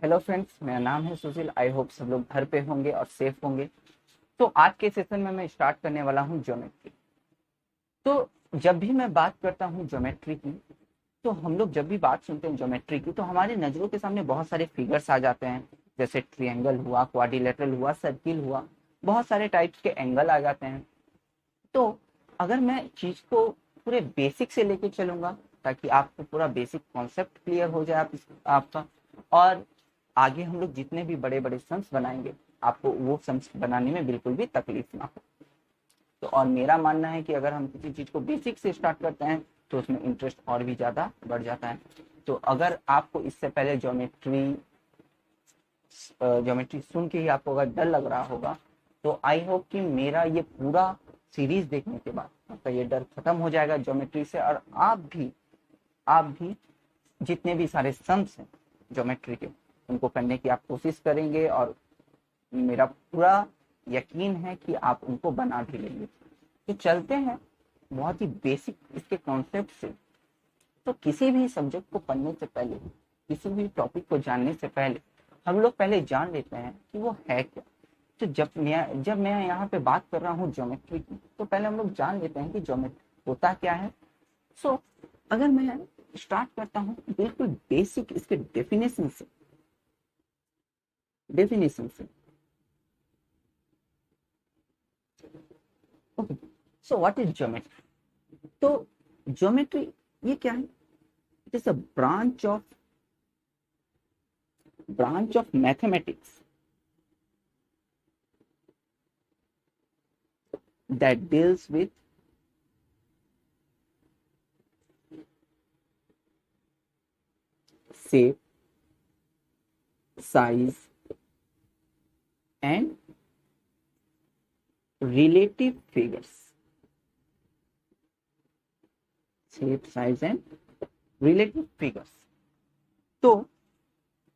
Hello friends, मेरा नाम है सुशील। आई होप सब लोग घर पे होंगे और सेफ होंगे। तो आज के सेशन में मैं स्टार्ट करने वाला हूँ ज्योमेट्री। तो जब भी मैं बात करता हूँ ज्योमेट्री की, तो हम लोग जब भी बात सुनते हैं ज्योमेट्री की, तो हमारे नजरों के सामने बहुत सारे फिगर्स आ जाते हैं। जैसे ट्रायंगल हुआ, क्वाड्रिलेटरल हुआ, सर्किल हुआ, बहुत सारे टाइप्स के एंगल आ जाते हैं। तो अगर मैं चीज को पूरे बेसिक से लेके चलूंगा, ताकि आपको पूरा बेसिक कॉन्सेप्ट क्लियर हो जाए आपका, और आगे हम लोग जितने भी बड़े बड़े सम्स बनाएंगे, आपको वो सम्स बनाने में बिल्कुल भी तकलीफ ना हो। तो और मेरा मानना है कि अगर हम किसी चीज को बेसिक से स्टार्ट करते हैं, तो उसमें इंटरेस्ट और भी ज्यादा बढ़ जाता है। तो अगर आपको इससे पहले ज्योमेट्री सुन के ही आपको अगर डर लग रहा होगा, तो आई होप कि मेरा ये पूरा सीरीज देखने के बाद आपका ये डर खत्म हो जाएगा ज्योमेट्री से, और आप भी जितने भी सारे सम्स हैं ज्योमेट्री के, उनको करने की आप कोशिश करेंगे, और मेरा पूरा यकीन है कि आप उनको बना भी लेंगे। तो चलते हैं बहुत ही बेसिक इसके कॉन्सेप्ट से। तो किसी भी सब्जेक्ट को पढ़ने से पहले, किसी भी टॉपिक को जानने से पहले, हम लोग पहले जान लेते हैं कि वो है क्या। तो जब मैं यहाँ पे बात कर रहा हूँ ज्योमेट्री की, तो पहले हम लोग जान लेते हैं कि ज्योमेट्री होता क्या है। सो अगर मैं स्टार्ट करता हूँ बिल्कुल बेसिक इसके डेफिनेशन से। Okay, so what is geometry? तो ज्योमेट्री ये क्या है? It is a branch of mathematics that deals with shape, size and relative figures. Shape, size and relative figures. तो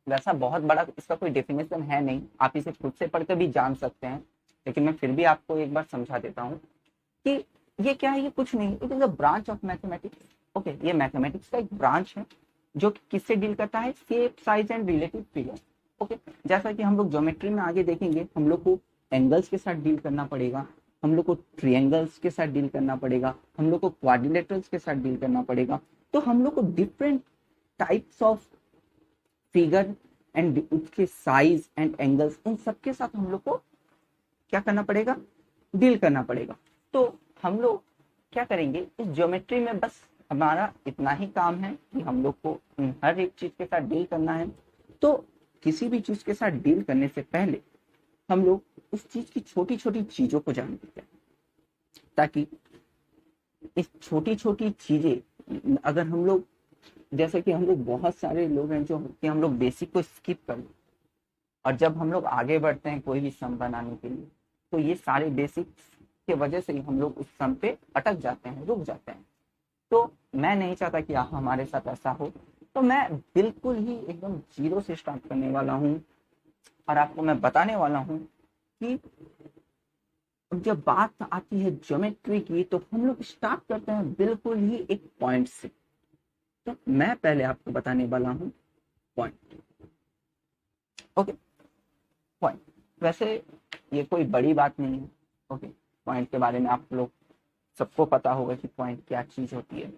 वैसा बहुत बड़ा इसका कोई डेफिनेशन है नहीं, आप इसे खुद से पढ़कर भी जान सकते हैं, लेकिन मैं फिर भी आपको एक बार समझा देता हूँ कि ये क्या है। ये कुछ नहीं, it is a branch of mathematics. Okay, ये मैथमेटिक्स का एक ब्रांच है जो कि किससे डील करता है? Shape, size and relative figure. Okay, जैसा कि हम लोग ज्योमेट्री में आगे देखेंगे, हम लोग को एंगल्स के साथ डील करना पड़ेगा, हम लोग को ट्रायंगल्स के साथ डील करना पड़ेगा, हम लोग को क्वाड्रिलेटरल्स के साथ डील करना पड़ेगा। तो हम लोग को different types of figure and उसके साइज एंड एंगल्स, इन सबके साथ हम लोग को क्या करना पड़ेगा? डील करना पड़ेगा। तो हम लोग क्या करेंगे इस ज्योमेट्री में? बस हमारा इतना ही काम है कि हम लोग को हर एक चीज के साथ डील करना है। तो किसी भी चीज के साथ डील करने से पहले हम लोग उस चीज की छोटी छोटी चीजों को जान लेते हैं, ताकि इस छोटी छोटी चीजें, अगर हम लोग, जैसे कि हम लोग बहुत सारे लोग हैं जो कि हम लोग बेसिक को स्किप कर, और जब हम लोग आगे बढ़ते हैं कोई भी सम बनाने के लिए, तो ये सारे बेसिक्स के वजह से ही हम लोग उस सम पे अटक जाते हैं, रुक जाते हैं। तो मैं नहीं चाहता कि हमारे साथ ऐसा हो। तो मैं बिल्कुल ही एकदम जीरो से स्टार्ट करने वाला हूँ, और आपको मैं बताने वाला हूँ कि जब बात आती है ज्योमेट्री की, तो हम लोग स्टार्ट करते हैं बिल्कुल ही एक पॉइंट से। तो मैं पहले आपको बताने वाला हूँ पॉइंट। ओके, पॉइंट वैसे ये कोई बड़ी बात नहीं है। ओके, पॉइंट के बारे में आप लोग सबको पता होगा कि पॉइंट क्या चीज होती है,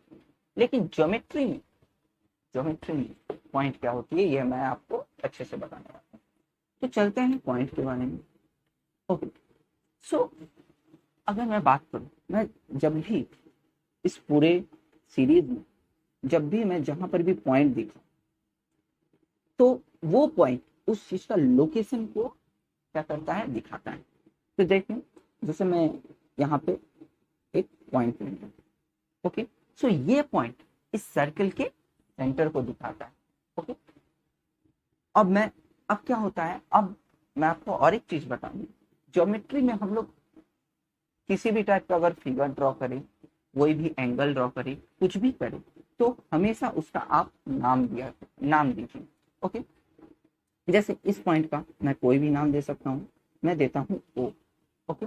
लेकिन ज्योमेट्री में पॉइंट क्या होती है, ये मैं आपको अच्छे से बताने वाला हूँ। तो चलते हैं पॉइंट के बारे में। ओके, सो अगर मैं बात करूं, मैं जब भी इस पूरे सीरीज में, जब भी मैं जहां पर भी पॉइंट देखा, तो वो पॉइंट उस चीज का लोकेशन को क्या करता है? दिखाता है। तो देखें, जैसे मैं यहाँ पे एक पॉइंट लूंगा। ओके, सो ये पॉइंट इस सर्कल के सेंटर को दिखाता है। ओके, अब मैं, अब क्या होता है, अब मैं आपको और एक चीज बताऊंगी। ज्योमेट्री में हम लोग किसी भी टाइप का अगर फिगर ड्रॉ करें, कोई भी एंगल ड्रॉ करें, कुछ भी करें, तो हमेशा उसका आप नाम दीजिए। ओके, जैसे इस पॉइंट का मैं कोई भी नाम दे सकता हूँ, मैं देता हूँ ओ। ओके,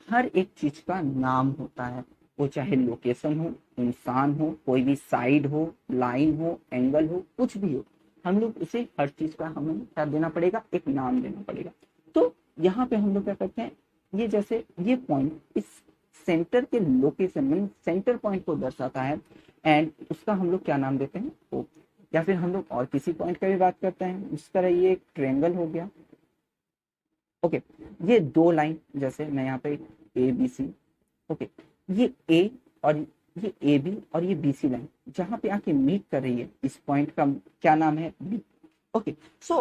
हर एक चीज का नाम होता है, वो चाहे लोकेशन हो, इंसान हो, कोई भी साइड हो, लाइन हो, एंगल हो, कुछ भी हो, हम लोग उसे हर चीज का हमें क्या देना पड़ेगा, एक नाम देना पड़ेगा। तो यहाँ पे हम लोग क्या करते हैं, ये जैसे ये पॉइंट इस सेंटर के लोकेशन में सेंटर पॉइंट को दर्शाता है एंड उसका हम लोग क्या नाम देते हैं, ओ। या फिर हम लोग और किसी पॉइंट का भी बात करते हैं, इस तरह ये एक ट्रायंगल हो गया। ओके, ये दो लाइन जैसे मैं यहाँ पे ए बी सी, ओके, ये ए और ये ए बी और ये बी सी लाइन जहां पे आके मीट कर रही है, इस पॉइंट का क्या नाम है, बी। ओके, सो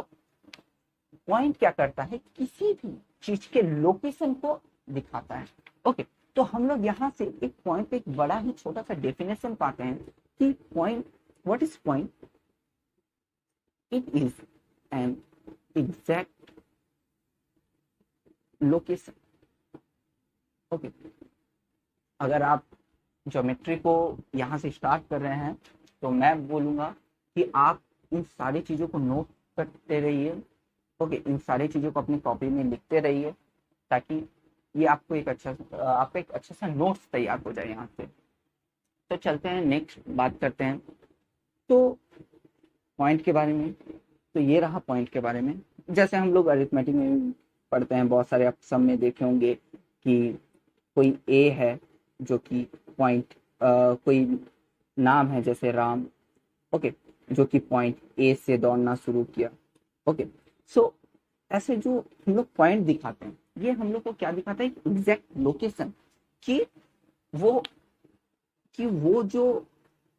पॉइंट क्या करता है, किसी भी चीज के लोकेशन को दिखाता है। ओके, तो हम लोग यहाँ से एक पॉइंट पे एक बड़ा ही छोटा सा डेफिनेशन पाते हैं कि point, what is point, it is an exact location. Okay, अगर आप ज्योमेट्री को यहाँ से स्टार्ट कर रहे हैं तो मैं बोलूंगा कि आप इन सारी चीजों को नोट करते रहिए। ओके, इन सारी चीजों को अपनी कॉपी में लिखते रहिए ताकि ये आपको एक अच्छा आपका एक अच्छा सा नोट्स तैयार हो जाए यहाँ से। तो चलते हैं नेक्स्ट बात करते हैं तो पॉइंट के बारे में। तो ये रहा पॉइंट के बारे में। जैसे हम लोग अरिथमेटिक में पढ़ते हैं, बहुत सारे आप सब में देखे होंगे कि कोई ए है जो कि पॉइंट, कोई नाम है जैसे राम, ओके, जो कि पॉइंट ए से दौड़ना शुरू किया। ओके, सो ऐसे जो हम लोग पॉइंट दिखाते हैं, ये हम लोग को क्या दिखाता है, एग्जैक्ट लोकेशन कि वो जो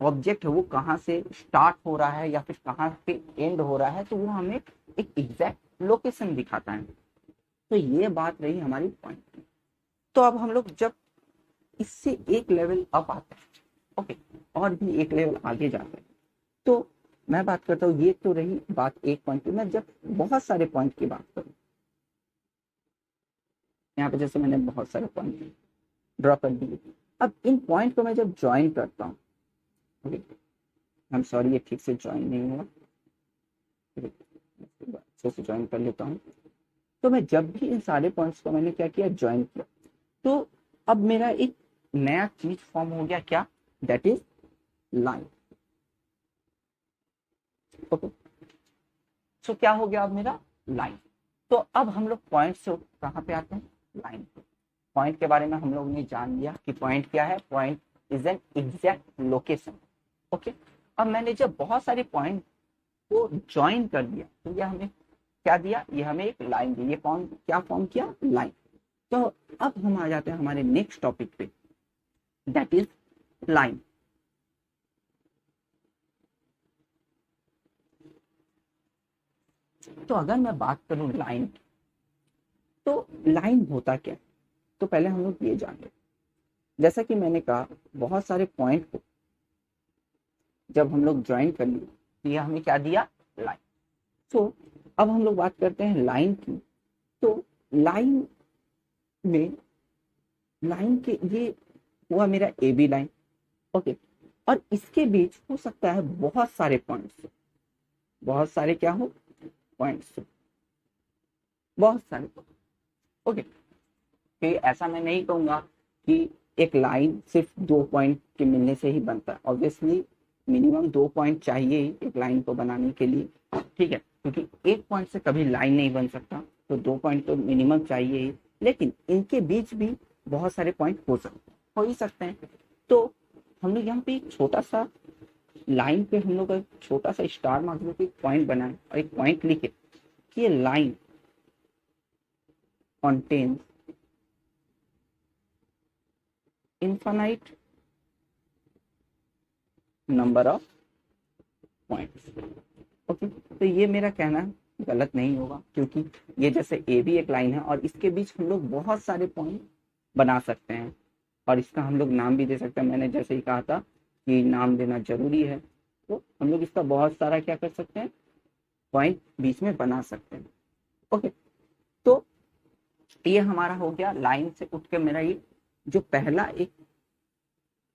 ऑब्जेक्ट है वो कहाँ से स्टार्ट हो रहा है या फिर कहाँ पे एंड हो रहा है, तो वो हमें एक एग्जैक्ट लोकेशन दिखाता है। तो ये बात रही हमारी पॉइंट की। तो अब हम लोग जब इससे एक लेवल अप आते हैं, ओके, और भी एक लेवल आगे जाते हैं, तो मैं बात करता हूँ, ये तो रही बात एक पॉइंट की। मैं जब बहुत सारे पॉइंट की बात करूँ, यहाँ पे जैसे मैंने बहुत सारे पॉइंट ड्रॉ कर दिए, अब इन पॉइंट को मैं जब ज्वाइन करता हूँ, ओके, आई एम सॉरी ये ठीक से ज्वाइन नहीं हुआ, अच्छे से ज्वाइन कर लेता हूँ। तो मैं जब भी इन सारे पॉइंट्स को मैंने क्या किया, ज्वाइन किया, तो अब मेरा एक नया चीज फॉर्म हो गया, क्या, दैट इज लाइन। ओके, सो क्या हो गया अब मेरा, लाइन। तो अब हम लोग पॉइंट से कहाँ पे आते हैं, लाइन। पॉइंट के बारे में हम लोग ने जान लिया कि पॉइंट क्या है, point is an exact location. Okay, अब मैंने जब बहुत सारे पॉइंट को ज्वाइन कर दिया तो ये हमें क्या दिया, ये हमें एक लाइन दी। ये क्या फॉर्म किया, लाइन। तो अब हम आ जाते हैं हमारे नेक्स्ट टॉपिक पे, दैट इज लाइन। तो अगर मैं बात करूं लाइन, तो लाइन होता क्या, तो पहले हम लोग ये जान लें, जैसा कि मैंने कहा बहुत सारे पॉइंट को जब हम लोग ज्वाइन कर लिए तो ये हमें क्या दिया, लाइन। तो अब हम लोग बात करते हैं लाइन की। तो लाइन में, लाइन के ये हुआ मेरा ए बी लाइन, ओके, और इसके बीच हो सकता है बहुत सारे पॉइंट्स, बहुत सारे क्या हो, पॉइंट्स, बहुत सारे। ओके, फिर ऐसा मैं नहीं कहूंगा कि एक लाइन सिर्फ दो पॉइंट के मिलने से ही बनता है। ऑब्वियसली मिनिमम 2 पॉइंट चाहिए ही एक लाइन को बनाने के लिए, ठीक है, क्योंकि एक पॉइंट से कभी लाइन नहीं बन सकता, तो 2 पॉइंट तो मिनिमम चाहिए ही। लेकिन इनके बीच भी बहुत सारे पॉइंट हो ही सकते हैं। तो हम लोग यहाँ पे एक छोटा सा लाइन पे हम लोग छोटा सा स्टार मार्क करके एक पॉइंट बनाए और एक पॉइंट लिखे कि ये line contains infinite number of points। Okay, तो ये मेरा कहना गलत नहीं होगा, क्योंकि ये जैसे ए भी एक लाइन है और इसके बीच हम लोग बहुत सारे पॉइंट बना सकते हैं और इसका हम लोग नाम भी दे सकते हैं। मैंने जैसे ही कहा था कि नाम देना जरूरी है, तो हम लोग इसका बहुत सारा क्या कर सकते हैं, पॉइंट बीच में बना सकते हैं। ओके, तो ये हमारा हो गया लाइन से उठ के मेरा ये जो पहला एक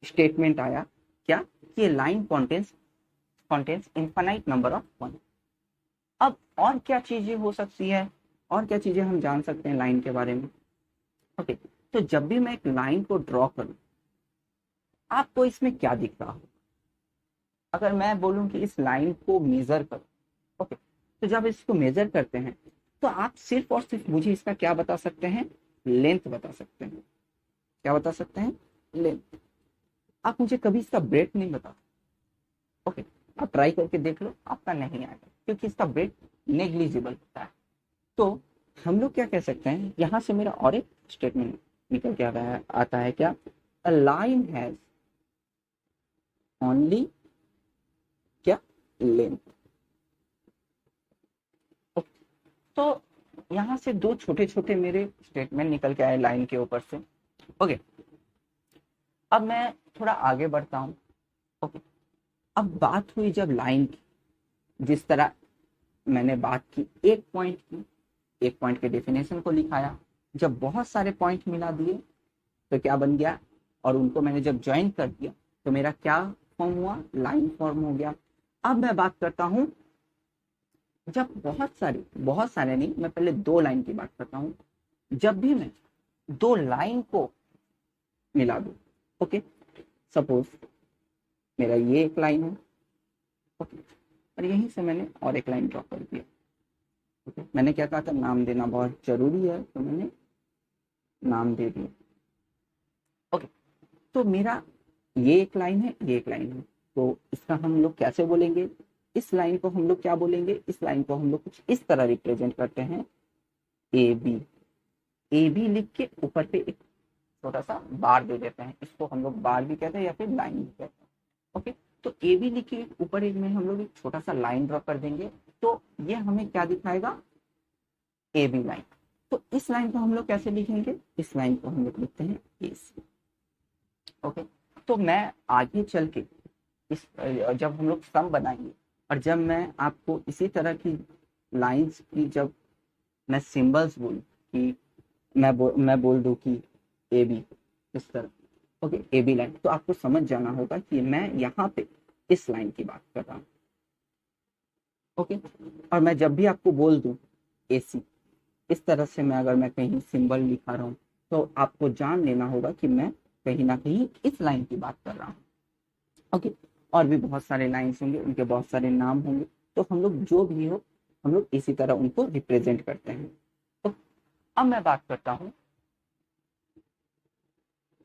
स्टेटमेंट आया, क्या, कि ये line contains infinite number of point. अब और क्या चीजें हो सकती है, और क्या चीजें हम जान सकते हैं लाइन के बारे में। ओके, तो जब भी मैं एक लाइन को ड्रॉ करूं, आपको इसमें क्या दिख रहा हो, अगर मैं बोलूं कि इस लाइन को मेजर करो, ओके, तो जब इसको मेजर करते हैं तो आप सिर्फ और सिर्फ मुझे इसका क्या बता सकते हैं, लेंथ बता सकते हैं। क्या बता सकते हैं, लेंथ। आप मुझे कभी इसका ब्रेथ नहीं बता। ओके, आप ट्राई करके देख लो, आपका नहीं आएगा क्योंकि इसका ब्रेथ नेग्लिजिबल होता है। तो हम लोग क्या कह सकते हैं, यहां से मेरा और एक स्टेटमेंट निकल के आता है क्या, अ लाइन हैज ओनली क्या, लेंथ। तो यहां से दो छोटे छोटे मेरे स्टेटमेंट निकल के आए लाइन के ऊपर से। ओके, अब मैं थोड़ा आगे बढ़ता हूं। ओके, अब बात हुई जब लाइन की, जिस तरह मैंने बात की एक पॉइंट की, एक पॉइंट के डेफिनेशन को लिखाया, जब बहुत सारे पॉइंट मिला दिए तो क्या बन गया, और उनको मैंने जब ज्वाइन कर दिया तो मेरा क्या फॉर्म हुआ, लाइन फॉर्म हो गया। अब मैं बात करता हूं, जब बहुत सारे नहीं, मैं पहले दो लाइन की बात करता हूं। जब भी मैं दो लाइन को मिला दूं, ओके, सपोज मेरा ये एक लाइन है, ओके, और यहीं से मैंने और एक लाइन ड्रॉ कर दिया। ओके, मैंने क्या कहा था, नाम देना बहुत जरूरी है, तो मैंने नाम दे दिया। ओके, तो मेरा ये एक लाइन है, ये एक लाइन है, तो इसका हम लोग कैसे बोलेंगे, इस लाइन को हम लोग क्या बोलेंगे, इस लाइन को हम लोग कुछ इस तरह रिप्रेजेंट करते हैं, ए बी। ए बी लिख के ऊपर पे एक छोटा सा बार दे देते हैं, इसको हम लोग बार भी कहते हैं या फिर लाइन भी कहते हैं। ओके, तो ए बी लिख के ऊपर एक में हम लोग एक छोटा सा लाइन ड्रॉ कर देंगे, तो ये हमें क्या दिखाएगा, ए बी लाइन। तो इस लाइन को हम लोग कैसे लिखेंगे, इस लाइन को हम लोग लिखते हैं ए सी। ओके, तो मैं आगे चल के इस जब हम लोग सम बनाएंगे और जब मैं आपको इसी तरह की लाइंस की, जब मैं सिंबल्स बोलूं कि मैं बोल दूं कि ए बी इस तरह, ओके, ए बी लाइन, तो आपको समझ जाना होगा कि मैं यहाँ पे इस लाइन की बात कर रहा हूँ। ओके, और मैं जब भी आपको बोल दूं ए सी, इस तरह से मैं अगर मैं कहीं सिंबल लिखा रहा हूँ, तो आपको जान लेना होगा कि मैं कहीं ना कहीं इस लाइन की बात कर रहा हूँ। ओके, और भी बहुत सारे लाइन्स होंगे, उनके बहुत सारे नाम होंगे, तो हम लोग जो भी हो, हम लोग इसी तरह उनको रिप्रेजेंट करते हैं। तो अब मैं बात करता हूँ,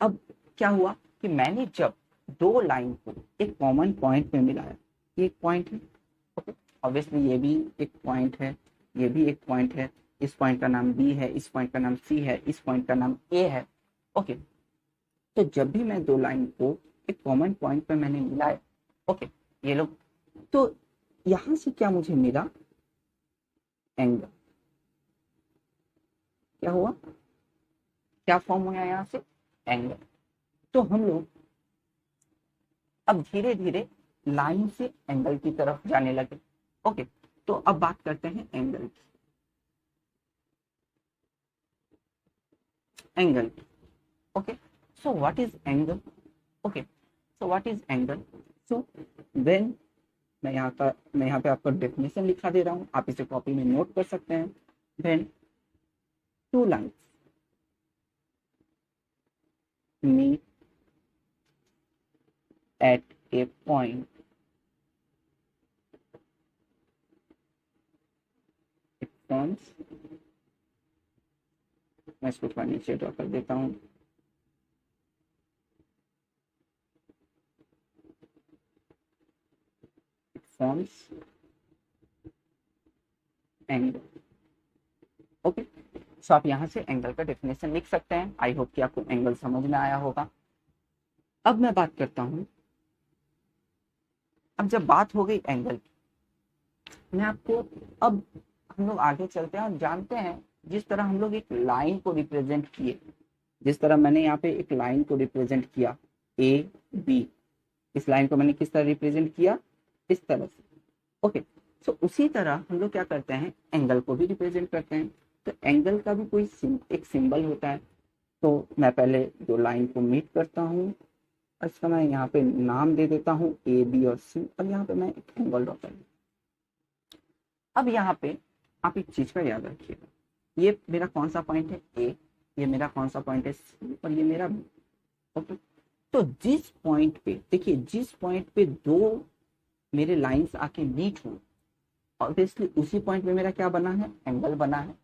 अब क्या हुआ कि मैंने जब दो लाइन को एक कॉमन पॉइंट में मिलाया, ये एक पॉइंट है, ओके, ऑब्वियसली ये भी एक पॉइंट है, ये भी एक पॉइंट है, इस पॉइंट का नाम बी है, इस पॉइंट का नाम सी है, इस पॉइंट का नाम ए है। ओके, तो जब भी मैं दो लाइन को एक कॉमन पॉइंट पे मैंने मिलाया, ओके, ये लोग, तो यहां से क्या मुझे मिला, एंगल। क्या हुआ, क्या फॉर्म हुआ यहाँ से, एंगल। तो हम लोग अब धीरे धीरे लाइन से एंगल की तरफ जाने लगे। ओके, तो अब बात करते हैं एंगल की, एंगल की। Okay, so what is angle, okay, so what is angle, so when मैं यहाँ पे आपको डेफिनेशन लिखा दे रहा हूँ, आप इसे कॉपी में नोट कर सकते हैं। when two lines meet at a point, it forms, मैं इसको थोड़ा नीचे ड्रॉ कर देता हूँ, it forms angle। ओके, सो आप यहाँ से एंगल का डेफिनेशन लिख सकते हैं। आई होप कि आपको एंगल समझ में आया होगा। अब मैं बात करता हूँ, अब जब बात हो गई एंगल की, मैं आपको, अब हम लोग आगे चलते हैं और जानते हैं, जिस तरह हम लोग एक लाइन को रिप्रेजेंट किए, जिस तरह मैंने यहाँ पे एक लाइन को रिप्रेजेंट किया ए बी, इस लाइन को मैंने किस तरह रिप्रेजेंट किया, इस तरह से। ओके, सो उसी तरह हम लोग क्या करते हैं, एंगल को भी रिप्रेजेंट करते हैं। तो एंगल का भी कोई एक सिंबल होता है। तो मैं पहले दो लाइन को मीट करता हूँ, और इसका मैं यहाँ पे नाम दे देता हूँ ए बी और सी, और यहाँ पे मैं एक एंगल ड्रॉ कर। अब यहाँ पे आप एक चीज का याद रखिएगा, ये मेरा कौन सा पॉइंट है, ए, ये मेरा कौन सा पॉइंट है, सी, और ये मेरा बी। ओके, तो जिस पॉइंट पे, देखिए, जिस पॉइंट पे दो मेरे लाइंस आके मीट हो, ऑब्वियसली उसी पॉइंट पे मेरा क्या बना है, एंगल बना है।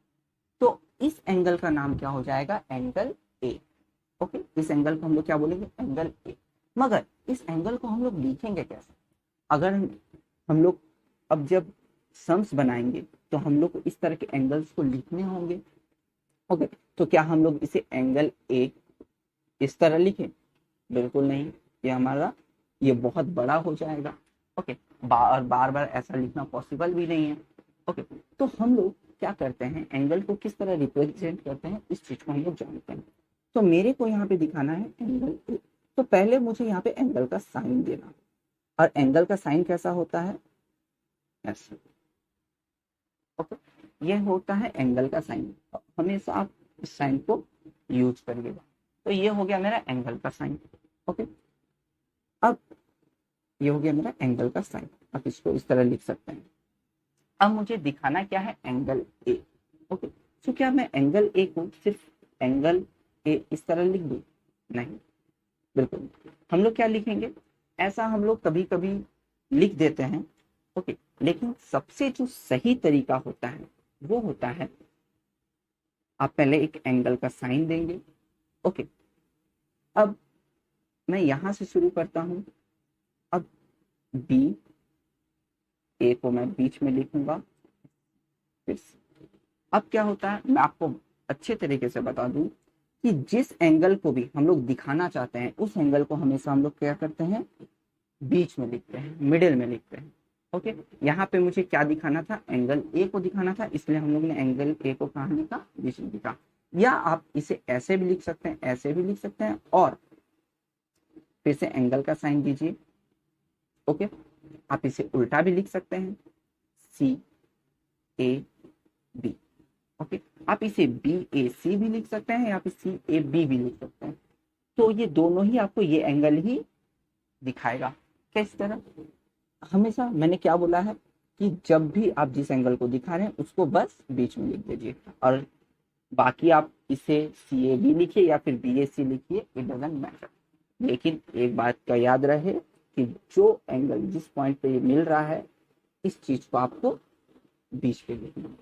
तो इस एंगल का नाम क्या हो जाएगा, एंगल ए। ओके, इस एंगल को हम लोग क्या बोलेंगे, एंगल ए। मगर इस एंगल को हम लोग लिखेंगे कैसे? अगर हम लोग अब जब सम्स बनाएंगे तो हम लोग को इस तरह के एंगल्स को लिखने होंगे। ओके, तो क्या हम लोग इसे एंगल ए इस तरह लिखें? बिल्कुल नहीं, ये हमारा ये बहुत बड़ा हो जाएगा। ओके, बार बार ऐसा लिखना पॉसिबल भी नहीं है। ओके, तो हम लोग क्या करते हैं, एंगल को किस तरह रिप्रेजेंट करते हैं इस चीज को हम लोग जानते हैं। तो मेरे को यहाँ पे दिखाना है एंगल ए, तो पहले मुझे यहाँ पे एंगल का साइन देना, और एंगल का साइन कैसा होता है, ऐसे। ओके, ये होता है एंगल का साइन, हमेशा आप इस साइन को यूज करिएगा। तो ये हो गया मेरा एंगल का साइन। ओके, अब ये हो गया मेरा एंगल का साइन, आप इसको इस तरह लिख सकते हैं। अब मुझे दिखाना क्या है, एंगल ए। ओके, तो क्या मैं एंगल ए को सिर्फ एंगल ए इस तरह लिख दूं? नहीं, बिल्कुल। हम लोग क्या लिखेंगे, ऐसा हम लोग कभी कभी लिख देते हैं। ओके, लेकिन सबसे जो सही तरीका होता है वो होता है, आप पहले एक एंगल का साइन देंगे। ओके, अब मैं यहां से शुरू करता हूं। अब बी, ए को मैं बीच में लिखूंगा, फिर अब क्या होता है, मैं आपको अच्छे तरीके से बता दूं कि जिस एंगल को भी हम लोग दिखाना चाहते हैं उस एंगल को हमेशा हम लोग क्या करते हैं, बीच में लिखते हैं, मिडिल में लिखते हैं। ओके, यहाँ पे मुझे क्या दिखाना था, एंगल ए को दिखाना था, इसलिए हम लोग ने एंगल ए को कहाँ लिखा, बीच में लिखा। या आप इसे ऐसे भी लिख सकते हैं, ऐसे भी लिख सकते हैं, और फिर से एंगल का साइन दीजिए। ओके, आप इसे उल्टा भी लिख सकते हैं, सी ए बी। ओके, आप इसे बी ए सी भी लिख सकते हैं, या फिर सी ए बी भी लिख सकते हैं। तो ये दोनों ही आपको ये एंगल ही दिखाएगा। किस तरह, हमेशा मैंने क्या बोला है कि जब भी आप जिस एंगल को दिखा रहे हैं उसको बस बीच में लिख दीजिए, और बाकी आप इसे सी ए बी लिखिए या फिर बी ए सी लिखिए, इट डजंट मैटर। लेकिन एक बात का याद रहे कि जो एंगल जिस पॉइंट पे मिल रहा है इस चीज को आपको बीच पे लिखना।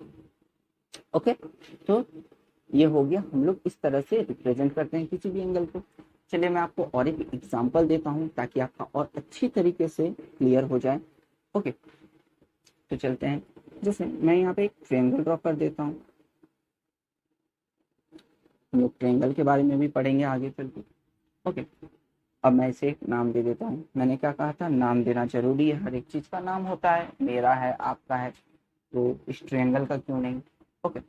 ओके, तो ये हो गया, हम लोग इस तरह से रिप्रेजेंट करते हैं किसी भी एंगल को। चलिए मैं आपको और एक एग्जांपल देता हूं ताकि आपका और अच्छी तरीके से क्लियर हो जाए। ओके, तो चलते हैं, जैसे मैं यहाँ पे एक ट्रायंगल ड्रॉ कर देता हूँ। हम लोग ट्रायंगल के बारे में भी पढ़ेंगे आगे चल के। ओके, अब मैं इसे एक नाम दे देता हूँ। मैंने क्या कहा था, नाम देना जरूरी है, हर एक चीज का नाम होता है, मेरा है, आपका है, तो इस ट्रायंगल का क्यों नहीं। ओके,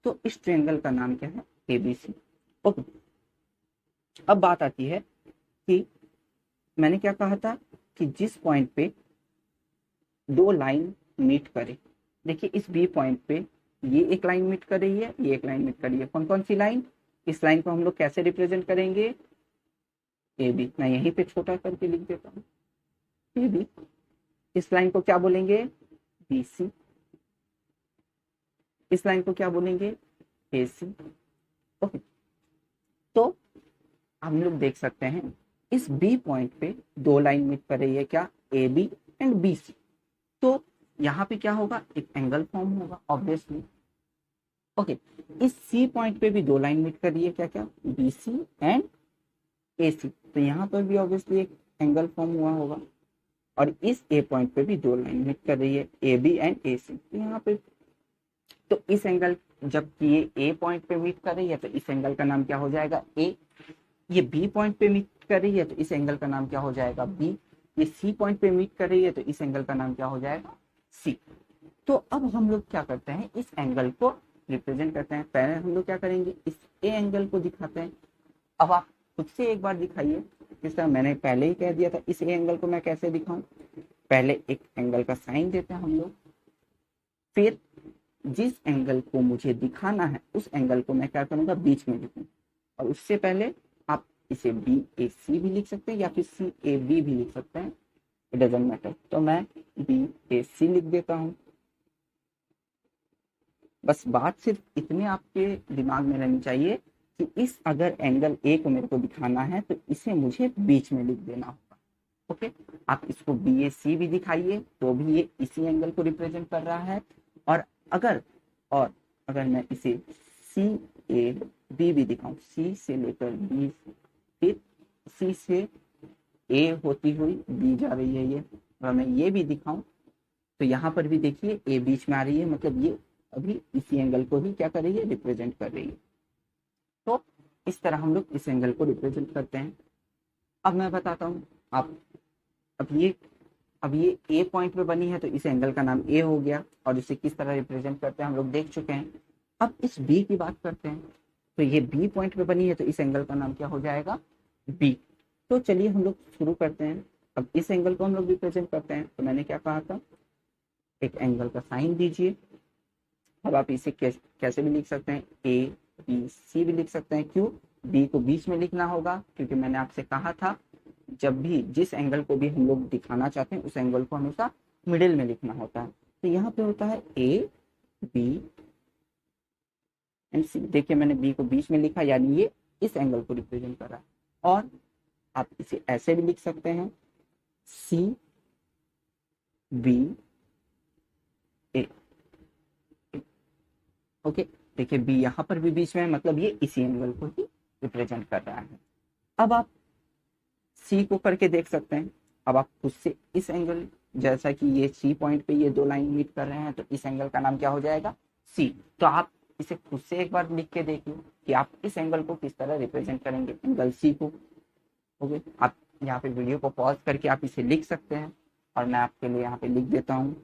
तो इस ट्रायंगल का नाम क्या है, एबीसी। ओके, अब बात आती है कि मैंने क्या कहा था कि जिस पॉइंट पे दो लाइन मीट करे, देखिए इस बी पॉइंट पे ये एक लाइन मीट कर रही है, ये एक लाइन मीट कर रही है। कौन कौन सी लाइन, इस लाइन को हम लोग कैसे रिप्रेजेंट करेंगे, ए बी। मैं यहीं पे छोटा करके लिख देता हूँ, ए बी। इस लाइन को क्या बोलेंगे, बी सी। इस लाइन को क्या बोलेंगे, ए सी। ओके, तो हम लोग देख सकते हैं इस बी पॉइंट पे दो लाइन मीट कर रही है, क्या, A B and B C. तो यहाँ पे क्या होगा, एक एंगल फॉर्म होगा ऑब्वियसली। ओके, इस सी पॉइंट पे भी दो लाइन मीट कर रही है, क्या क्या, बी सी एंड ए सी। तो यहाँ पर भी ऑब्वियसली एक एंगल फॉर्म हुआ होगा। और इस ए पॉइंट पे भी दो लाइन मीट कर रही है, ए बी एंड ए सी। तो यहाँ पे, तो इस एंगल, जब ये ए पॉइंट पे मीट कर रही है तो इस एंगल का नाम क्या हो जाएगा, ए। ये बी पॉइंट पे मीट कर रही है तो इस एंगल का नाम क्या हो जाएगा, बी। ये सी पॉइंट पे मीट कर रही है तो इस एंगल का नाम क्या हो जाएगा, सी। तो अब हम लोग क्या करते हैं, इस एंगल को रिप्रेजेंट करते हैं। पहले हम लोग क्या करेंगे, इस ए एंगल को दिखाते हैं। अब आप खुद से एक बार दिखाइए, जिस तरह मैंने पहले ही कह दिया था, इस ए एंगल को मैं कैसे दिखाऊं, पहले एक एंगल का साइन देते हैं हम लोग, फिर जिस एंगल को मुझे दिखाना है उस एंगल को मैं क्या करूंगा, बीच में लिखूं। और उससे पहले आप इसे बी ए सी भी लिख सकते हैं या फिर सी ए बी भी लिख सकते हैं, इट डजंट मैटर। तो मैं बी ए सी लिख देता हूं। बस बात सिर्फ इतने आपके दिमाग में रहनी चाहिए कि इस अगर एंगल ए को मेरे को दिखाना है तो इसे मुझे बीच में लिख देना होगा। ओके, आप इसको बी ए सी भी दिखाइए तो भी ये इसी एंगल को रिप्रेजेंट कर रहा है। और अगर और अगर मैं इसे सी ए बी भी दिखाऊं, सी से लेकर बी, फिर सी से ए होती हुई बी जा रही है ये, और मैं ये भी दिखाऊं तो यहाँ पर भी देखिए ए बीच में आ रही है, मतलब ये अभी इसी एंगल को ही क्या कर रही है, रिप्रेजेंट कर रही है। तो इस तरह हम लोग इस एंगल को रिप्रेजेंट करते हैं। अब मैं बताता हूँ आप, अब ये ए पॉइंट पे बनी है तो इस एंगल का नाम ए हो गया, और इसे किस तरह रिप्रेजेंट करते हैं हम लोग देख चुके हैं। अब इस बी की बात करते हैं, तो ये बी पॉइंट पे बनी है तो इस एंगल का नाम क्या हो जाएगा, बी। तो चलिए हम लोग शुरू करते हैं। अब इस एंगल को हम लोग रिप्रेजेंट करते हैं, तो मैंने क्या कहा था, एक एंगल का साइन दीजिए। अब आप इसे कैसे भी लिख सकते हैं, ए बी सी भी लिख सकते हैं। क्यों, बी को बीच में लिखना होगा, क्योंकि मैंने आपसे कहा था जब भी जिस एंगल को भी हम लोग दिखाना चाहते हैं उस एंगल को हमेशा मिडिल में लिखना होता है। तो यहाँ पे होता है ए बी एंड सी। देखिए मैंने बी को बीच में लिखा, यानी ये इस एंगल को रिप्रेजेंट कर रहा है। और आप इसे ऐसे भी लिख सकते हैं, सी बी ए। ओके, देखिए बी यहाँ पर भी बीच में है, मतलब ये इसी एंगल को ही रिप्रेजेंट कर रहा है। अब आप सी को करके देख सकते हैं। अब आप खुद से इस एंगल, जैसा कि ये सी पॉइंट पे ये दो लाइन मीट कर रहे हैं तो इस एंगल का नाम क्या हो जाएगा, सी। तो आप इसे खुद से एक बार लिख के देखिए कि आप इस एंगल को किस तरह रिप्रेजेंट करेंगे, एंगल सी को। ओके, आप यहाँ पे वीडियो को पॉज करके आप इसे लिख सकते हैं, और मैं आपके लिए यहाँ पे लिख देता हूँ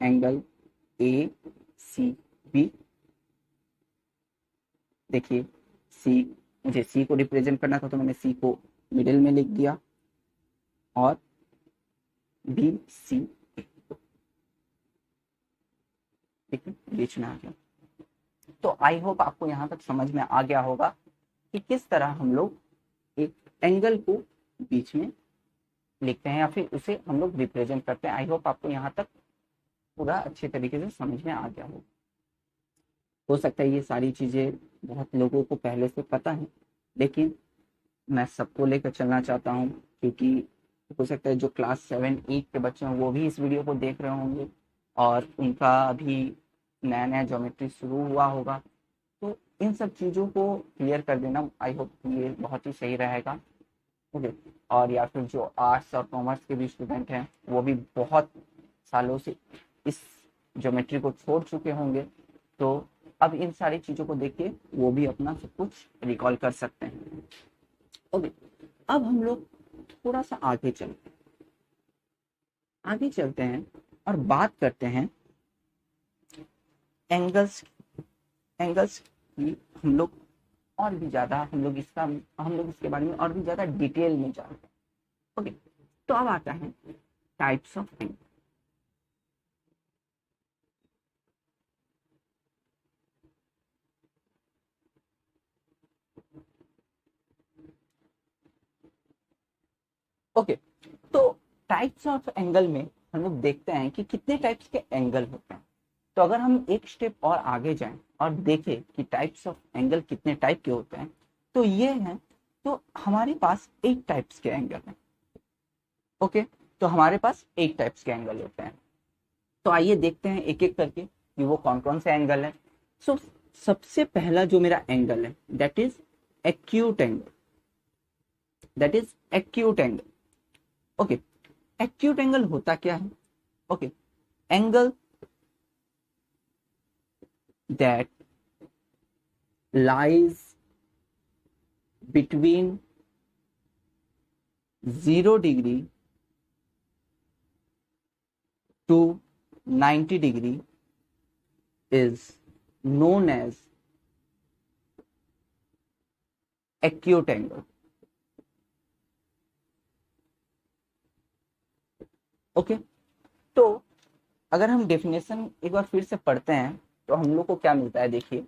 एंगल ए सी बी। देखिए सी, मुझे सी को रिप्रेजेंट करना था तो मैंने सी को मिडिल में लिख दिया, और बी सी बीच में आ गया। तो आई होप आपको यहाँ तक समझ में आ गया होगा कि किस तरह हम लोग एक एंगल को बीच में लिखते हैं या फिर उसे हम लोग रिप्रेजेंट करते हैं। आई होप आपको यहाँ तक पूरा अच्छे तरीके से समझ में आ गया हो सकता है ये सारी चीजें बहुत लोगों को पहले से पता है, लेकिन मैं सबको लेकर चलना चाहता हूँ, क्योंकि हो सकता है जो क्लास 7-8 के बच्चे हैं वो भी इस वीडियो को देख रहे होंगे और उनका अभी नया नया ज्योमेट्री शुरू हुआ होगा। तो इन सब चीज़ों को क्लियर कर देना आई होप ये बहुत ही सही रहेगा। ओके, और या फिर जो आर्ट्स और कॉमर्स के भी स्टूडेंट हैं वो भी बहुत सालों से इस ज्योमेट्री को छोड़ चुके होंगे, तो अब इन सारी चीज़ों को देख के वो भी अपना सब कुछ रिकॉल कर सकते हैं। ओके, अब हम लोग थोड़ा सा आगे चलते हैं और बात करते हैं एंगल्स की। हम लोग और भी ज्यादा हम लोग इसके बारे में और भी ज्यादा डिटेल में जानते हैं। ओके, तो अब आता है टाइप्स ऑफ एंगल। ओके, तो टाइप्स ऑफ एंगल में हम लोग देखते हैं कि कितने टाइप्स के एंगल होते हैं। तो अगर हम एक स्टेप और आगे जाएं और देखें कि टाइप्स ऑफ एंगल कितने टाइप के होते हैं, तो ये हैं, तो हमारे पास 8 टाइप्स के एंगल हैं। ओके, तो हमारे पास 8 टाइप्स के एंगल होते हैं। तो आइए देखते हैं एक एक करके कि वो कौन कौन से एंगल है। सो सबसे पहला जो मेरा एंगल है that is acute angle. Okay, acute angle होता क्या है? Okay, angle that lies between 0 degree to 90 degree is known as acute angle. Okay, तो अगर हम डेफिनेशन एक बार फिर से पढ़ते हैं तो हम लोग को क्या मिलता है, देखिए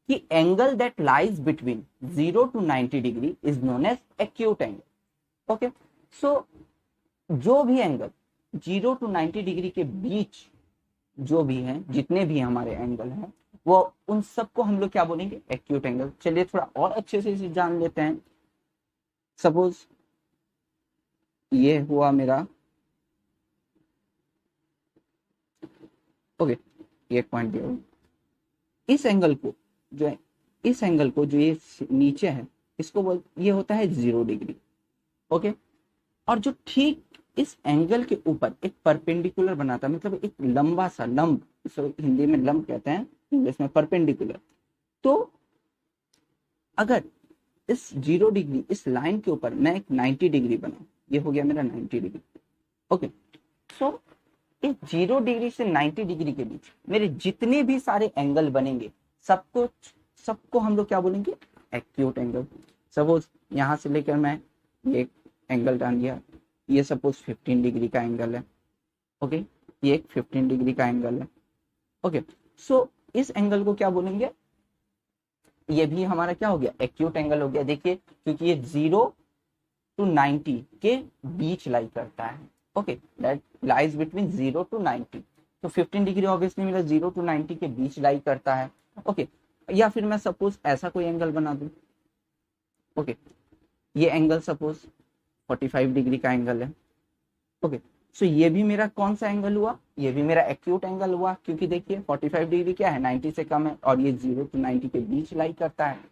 कि angle that lies between 0 to 90 degree is known as acute angle. Okay, so जो भी एंगल 0 to 90 डिग्री के बीच जो भी है, जितने भी हमारे एंगल हैं, वो उन सबको हम लोग क्या बोलेंगे, एक्यूट एंगल। चलिए थोड़ा और अच्छे से इसे जान लेते हैं। सपोज ये हुआ मेरा, ओके, ये एक पॉइंट दिया। इस एंगल को जो है, इस एंगल को जो ये नीचे है, इसको बोल, ये होता है 0 डिग्री। ओके, और जो ठीक इस एंगल के ऊपर एक परपेंडिकुलर बनाता है, मतलब एक लंबा सा लंब, इसको हिंदी में लंब कहते हैं, इंग्लिश में परपेंडिकुलर। तो अगर इस 0 डिग्री, इस लाइन के ऊपर मैं एक 90 डिग्री बनाऊं, ये हो गया मेरा 90 डिग्री। ओके, सो इस 0 डिग्री से 90 डिग्री के बीच मेरे जितने भी सारे एंगल बनेंगे, सबको सबको हम लोग क्या बोलेंगे, एक्यूट एंगल। सपोज यहां से लेकर मैं एक एंगल डाल दिया, ये सपोज 15 डिग्री का एंगल है। ओके, ये एक 15 डिग्री का एंगल है। ओके, सो इस एंगल को क्या बोलेंगे, ये भी हमारा क्या हो गया, एक्यूट एंगल हो गया। देखिए, क्योंकि ये 0 to 90 के बीच लाई करता है। Okay, that lies between 0 to 90। तो 15 डिग्री ऑब्वियसली मेरा 0 to 90 के बीच लाई करता है। ओके, या फिर मैं सपोज ऐसा कोई एंगल बना दूं। ओके, ये एंगल सपोज 45 डिग्री का एंगल है। ओके, सो ये भी मेरा कौन सा एंगल हुआ, ये भी मेरा एक्यूट एंगल हुआ, क्योंकि देखिए 45 डिग्री क्या है, 90 से कम है, और ये 0 to 90 के बीच लाई करता है।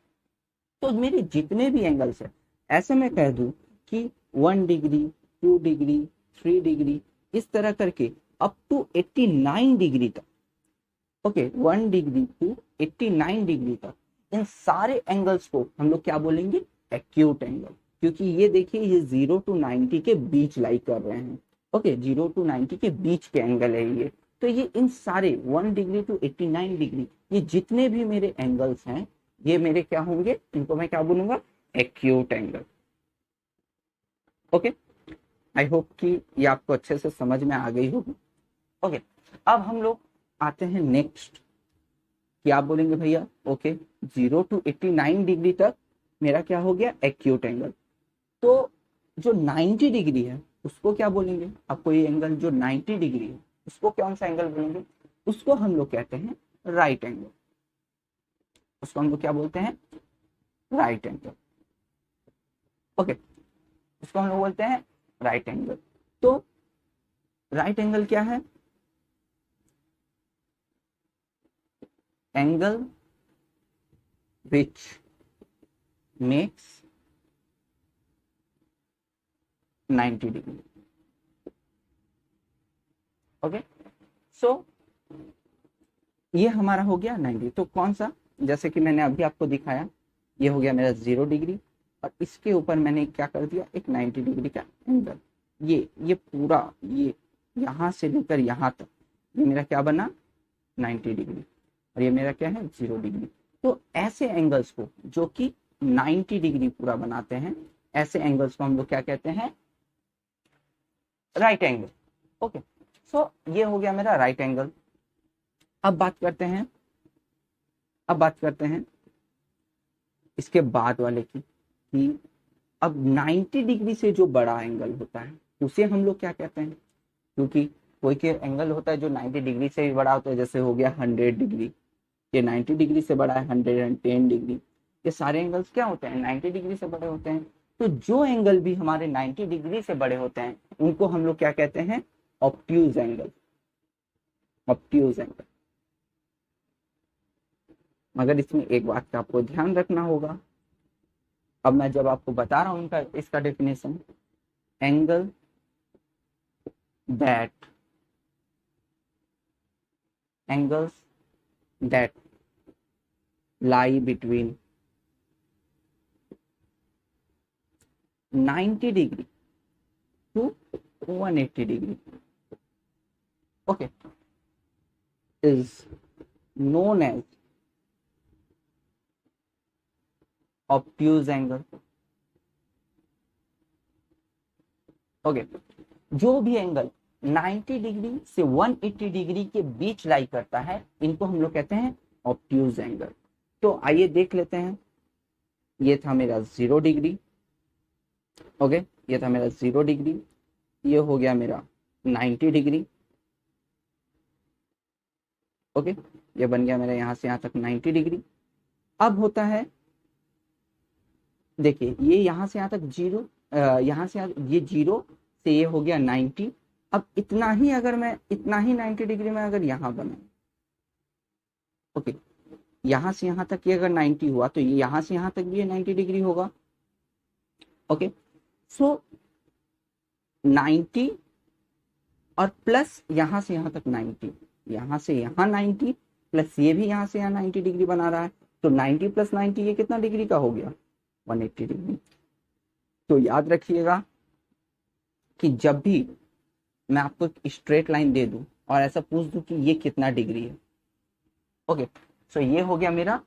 तो मेरे जितने भी एंगल्स है, ऐसे मैं कह दूं कि 1 डिग्री, 2 डिग्री, 3 डिग्री, इस तरह करके अप टू 89 डिग्री तक। ओके, 1 डिग्री टू 89 डिग्री तक, इन सारे एंगल्स को हम लोग क्या बोलेंगे, एक्यूट एंगल। क्योंकि ये देखिए, ये 0 to 90 के बीच लाई कर रहे हैं। ओके, 0 to 90 के बीच के एंगल है ये। तो ये इन सारे 1 डिग्री टू 89 डिग्री, ये जितने भी मेरे एंगल्स हैं, ये मेरे क्या होंगे, इनको मैं क्या बोलूंगा, acute angle. Okay, I hope कि ये आपको अच्छे से समझ में आ गई होगी। ओके, अब हम लोग आते हैं नेक्स्ट, कि आप बोलेंगे भैया ओके, 0 to 89 डिग्री तक मेरा क्या हो गया, एक्यूट एंगल। तो जो 90 डिग्री है उसको क्या बोलेंगे, आपको ये एंगल जो 90 डिग्री है उसको कौन सा एंगल बोलेंगे, उसको हम लोग कहते हैं राइट एंगल। उसको हम लोग क्या बोलते हैं, राइट एंगल। ओके, उसको हम लोग बोलते हैं राइट एंगल। तो राइट एंगल क्या है, angle which makes 90 degree. Okay, so ये हमारा हो गया 90। तो कौन सा, जैसे कि मैंने अभी आपको दिखाया, ये हो गया मेरा 0 डिग्री, और इसके ऊपर मैंने क्या कर दिया, एक 90 डिग्री का एंगल। ये पूरा, ये यहां से लेकर यहां तक, ये मेरा क्या बना, 90 डिग्री, और ये मेरा क्या है, 0 डिग्री। तो ऐसे एंगल्स को जो कि 90 डिग्री पूरा बनाते हैं, ऐसे एंगल्स को हम लोग क्या कहते हैं, राइट एंगल। ओके, सो ये हो गया मेरा राइट एंगल। अब बात करते हैं इसके बाद वाले की, कि अब 90 डिग्री से जो बड़ा एंगल होता है उसे हम लोग क्या कहते हैं। क्योंकि कोई के एंगल होता है जो 90 डिग्री से भी बड़ा होता है, जैसे हो गया 100 डिग्री, ये 90 डिग्री से बड़ा है, 110 डिग्री, ये सारे एंगल्स क्या होते हैं, 90 डिग्री से बड़े होते हैं। तो जो एंगल भी हमारे 90 डिग्री से बड़े होते हैं उनको हम लोग क्या कहते हैं, ऑब्ट्यूज एंगल। Obtuse angle. मगर इसमें एक बात का आपको ध्यान रखना होगा, अब मैं जब आपको बता रहा हूं इनका, इसका definition, angle that angles that lie between 90 degree to 180 degree, okay, is known as obtuse angle। Okay, जो भी एंगल 90 डिग्री से 180 डिग्री के बीच लाई करता है, इनको हम लोग कहते हैं ऑब्ट्यूज एंगल। तो आइए देख लेते हैं, ये था मेरा 0 डिग्री। ओके, ये था मेरा 0 डिग्री, ये हो गया मेरा 90 डिग्री। ओके, ये बन गया मेरा यहां से यहां तक 90 डिग्री। अब होता है, देखिए, ये यहां से यहां तक 0, यहां से ये 0 तो ये हो गया 90। अब इतना ही 90 डिग्री में अगर यहाँ बना, ओके, यहाँ से यहाँ तक ये अगर 90 हुआ तो ये यहाँ से यहाँ तक भी ये 90 डिग्री होगा। ओके, सो 90 और प्लस यहाँ से यहाँ तक 90, यहाँ से यहाँ 90 प्लस ये भी यहाँ से यहाँ 90 डिग्री बना रहा है, तो 90 प्लस 90 ये कितना डिग्री का हो गया, 180 डिग्री। तो याद रखिएगा कि जब भी मैं आपको एक स्ट्रेट लाइन दे दूं और ऐसा पूछ दूं कि ये कितना डिग्री है, ओके, सो ये हो गया मेरा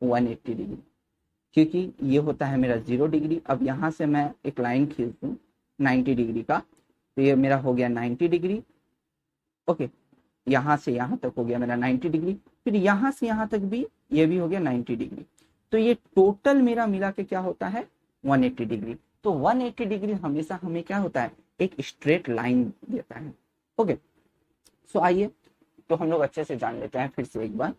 180 डिग्री, क्योंकि ये होता है मेरा 0 डिग्री। अब यहाँ से मैं एक लाइन खींच दूं 90 डिग्री का, तो ये मेरा हो गया 90 डिग्री। ओके, यहाँ से यहाँ तक हो गया मेरा 90 डिग्री, फिर यहाँ से यहाँ तक भी ये भी हो गया 90 डिग्री। तो ये टोटल मेरा मिला के क्या होता है, 180 डिग्री। तो 180 डिग्री हमेशा हमें क्या होता है, एक स्ट्रेट लाइन देता है। ओके, सो आइए तो हम लोग अच्छे से जान लेते हैं फिर से एक बार।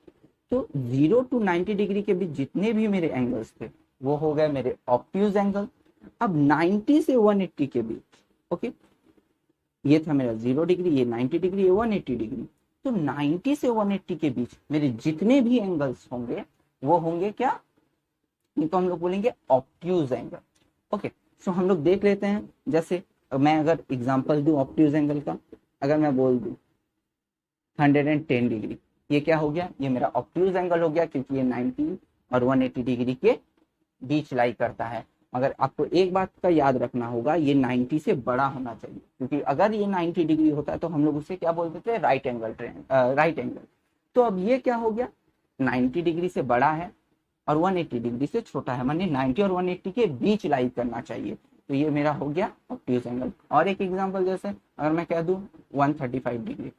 तो 0 to 90 डिग्री के बीच जितने भी मेरे एंगल्स थे वो हो गए मेरे ऑब्ट्यूज एंगल। अब 90 से 180 के बीच, ओके, ये था मेरा 0 डिग्री, ये 90 डिग्री, ये 180 डिग्री। तो 90 से 180 के बीच मेरे जितने भी एंगल्स होंगे वो होंगे क्या, इनको हम लोग बोलेंगे ऑब्ट्यूज एंगल। ओके, सो हम लोग देख लेते हैं। जैसे मैं अगर एग्जांपल दूं ऑब्ट्यूज एंगल का, अगर मैं बोल दूं 110 डिग्री, ये क्या हो गया, ये मेरा ऑब्ट्यूज एंगल हो गया, क्योंकि ये 90 और 180 डिग्री के बीच लाई करता है। मगर आपको एक बात का याद रखना होगा, ये 90 से बड़ा होना चाहिए, क्योंकि अगर ये 90 डिग्री होता है तो हम लोग उसे क्या बोल देते हैं, राइट एंगल। तो अब ये क्या हो गया, 90 डिग्री से बड़ा है और 180 डिग्री से छोटा है, माने 90 और 180 के बीच लाई करना चाहिए। तो ये मेरा हो गया ऑब्ट्यूज एंगल। और एक एग्जांपल, जैसे अगर मैं कह दूं 135 डिग्री,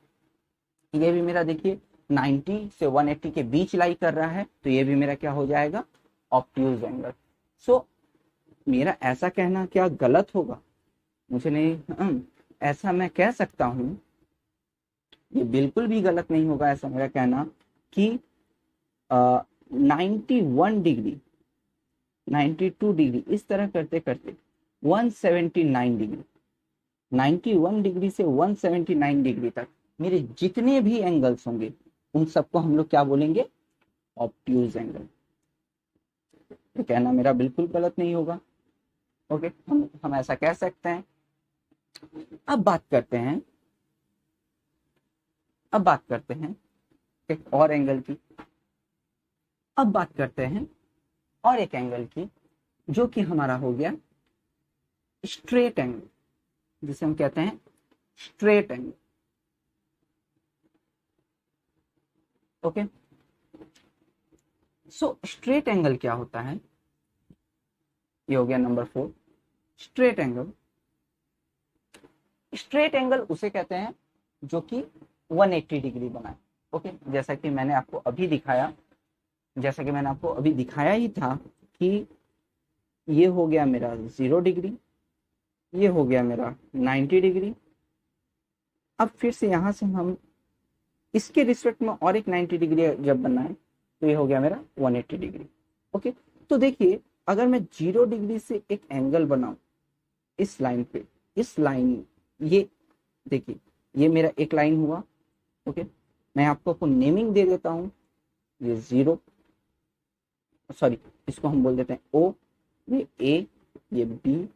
ये भी मेरा देखिए 90 से 180 के बीच लाई कर रहा है, तो ये भी मेरा क्या हो जाएगा, ऑब्ट्यूज एंगल। सो मेरा ऐसा कहना क्या गलत होगा, मुझे नहीं, ऐसा मैं कह सकता हूं, ये बिल्कुल भी गलत नहीं होगा ऐसा मेरा कहना कि 91 डिग्री, 92 डिग्री, इस तरह करते करते 179 डिग्री, 91 डिग्री से 179 डिग्री तक मेरे जितने भी एंगल्स होंगे उन सबको हम लोग क्या बोलेंगे, ऑब्ट्यूज एंगल। तो कहना मेरा बिल्कुल गलत नहीं होगा। ओके, हम ऐसा कह सकते हैं। अब बात करते हैं एक और एंगल की। अब बात करते हैं और एक एंगल की, जो कि हमारा हो गया स्ट्रेट एंगल, जिसे हम कहते हैं straight angle. Okay, so straight angle क्या होता है, ये हो गया number 4, straight angle. Straight angle उसे कहते हैं जो कि 180 डिग्री बनाए। ओके, जैसा कि मैंने आपको अभी दिखाया ही था कि ये हो गया मेरा 0 डिग्री, ये हो गया मेरा 90 डिग्री। अब फिर से यहां से हम इसके रिस्पेक्ट में और एक 90 डिग्री जब बनाए तो ये हो गया मेरा 180 डिग्री। ओके, तो देखिए अगर मैं 0 डिग्री से एक एंगल बनाऊं इस लाइन पे, इस लाइन, ये देखिए ये मेरा एक लाइन हुआ। ओके, मैं आपको नेमिंग दे देता हूं, ये 0, सॉरी इसको हम बोल देते हैं O, ये A, ये B,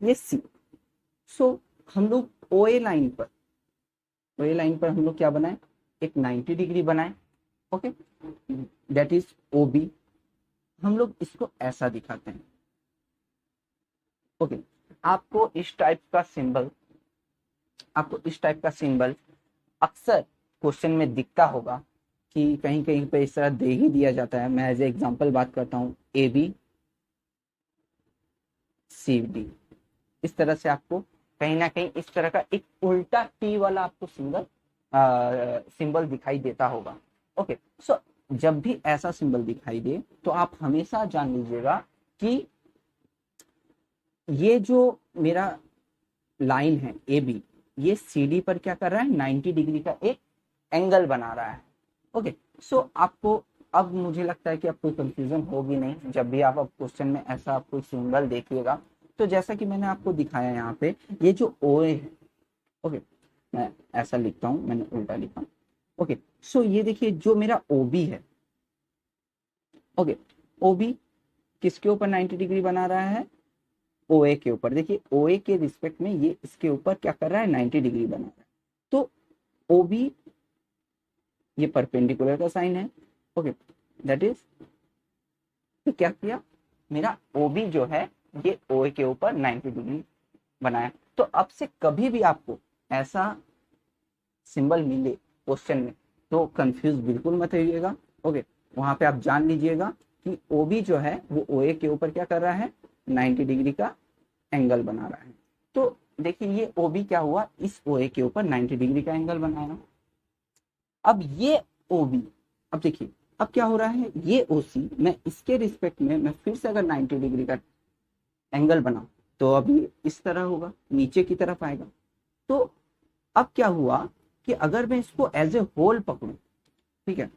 ये C। सो हम लोग OA लाइन पर हम लोग क्या बनाए, एक 90 डिग्री बनाए। Okay, that is OB। हम लोग इसको ऐसा दिखाते हैं। ओके, आपको इस टाइप का सिंबल अक्सर क्वेश्चन में दिखता होगा कि कहीं कहीं पे इस तरह दे ही दिया जाता है। मैं एज ए एग्जांपल बात करता हूँ, ABCD, इस तरह से आपको कहीं ना कहीं इस तरह का एक उल्टा T वाला आपको सिंबल दिखाई देता होगा। ओके, सो जब भी ऐसा सिंबल दिखाई दे तो आप हमेशा जान लीजिएगा कि ये जो मेरा लाइन है AB, ये CD पर क्या कर रहा है, 90 डिग्री का एक एंगल बना रहा है। ओके, सो आपको अब मुझे लगता है कि अब कोई कंफ्यूजन होगी नहीं। जब भी आप अब क्वेश्चन में ऐसा आप कोई सिंबल देखिएगा तो तो जैसा कि मैंने आपको दिखाया यहाँ पे, ये जो ओ ए है, ओके मैं ऐसा लिखता हूँ, मैंने उल्टा लिखा, ओके सो ये देखिए जो मेरा ओ बी है, ओके ओ बी किसके ऊपर 90 डिग्री बना रहा है, ओ ए के ऊपर। देखिए ओ ए के रिस्पेक्ट में ये इसके ऊपर क्या कर रहा है, 90 डिग्री बना रहा है। तो ओ बी ये परपेंडिकुलर का साइन है, ओके दैट इज, तो क्या किया, मेरा ओ बी जो है ये ओ ए के ऊपर 90 डिग्री बनाया। तो अब से कभी भी आपको ऐसा सिंबल मिले क्वेश्चन में तो कंफ्यूज बिल्कुल मत होइएगा, ओके वहां पे आप जान लीजिएगा कि ओ बी जो है वो ओ ए के ऊपर क्या कर रहा है, 90 डिग्री का एंगल बना रहा है। तो देखिए ये ओ बी क्या हुआ, इस ओ ए के ऊपर 90 डिग्री का एंगल बनाया। अब ये ओ बी, अब देखिए अब क्या हो रहा है, ये ओ सी मैं इसके रिस्पेक्ट में मैं फिर से अगर 90 डिग्री का एंगल बनाऊं तो अभी इस तरह होगा, नीचे की तरफ आएगा। तो अब क्या हुआ कि अगर मैं इसको एज ए होल पकड़ूं, ठीक है,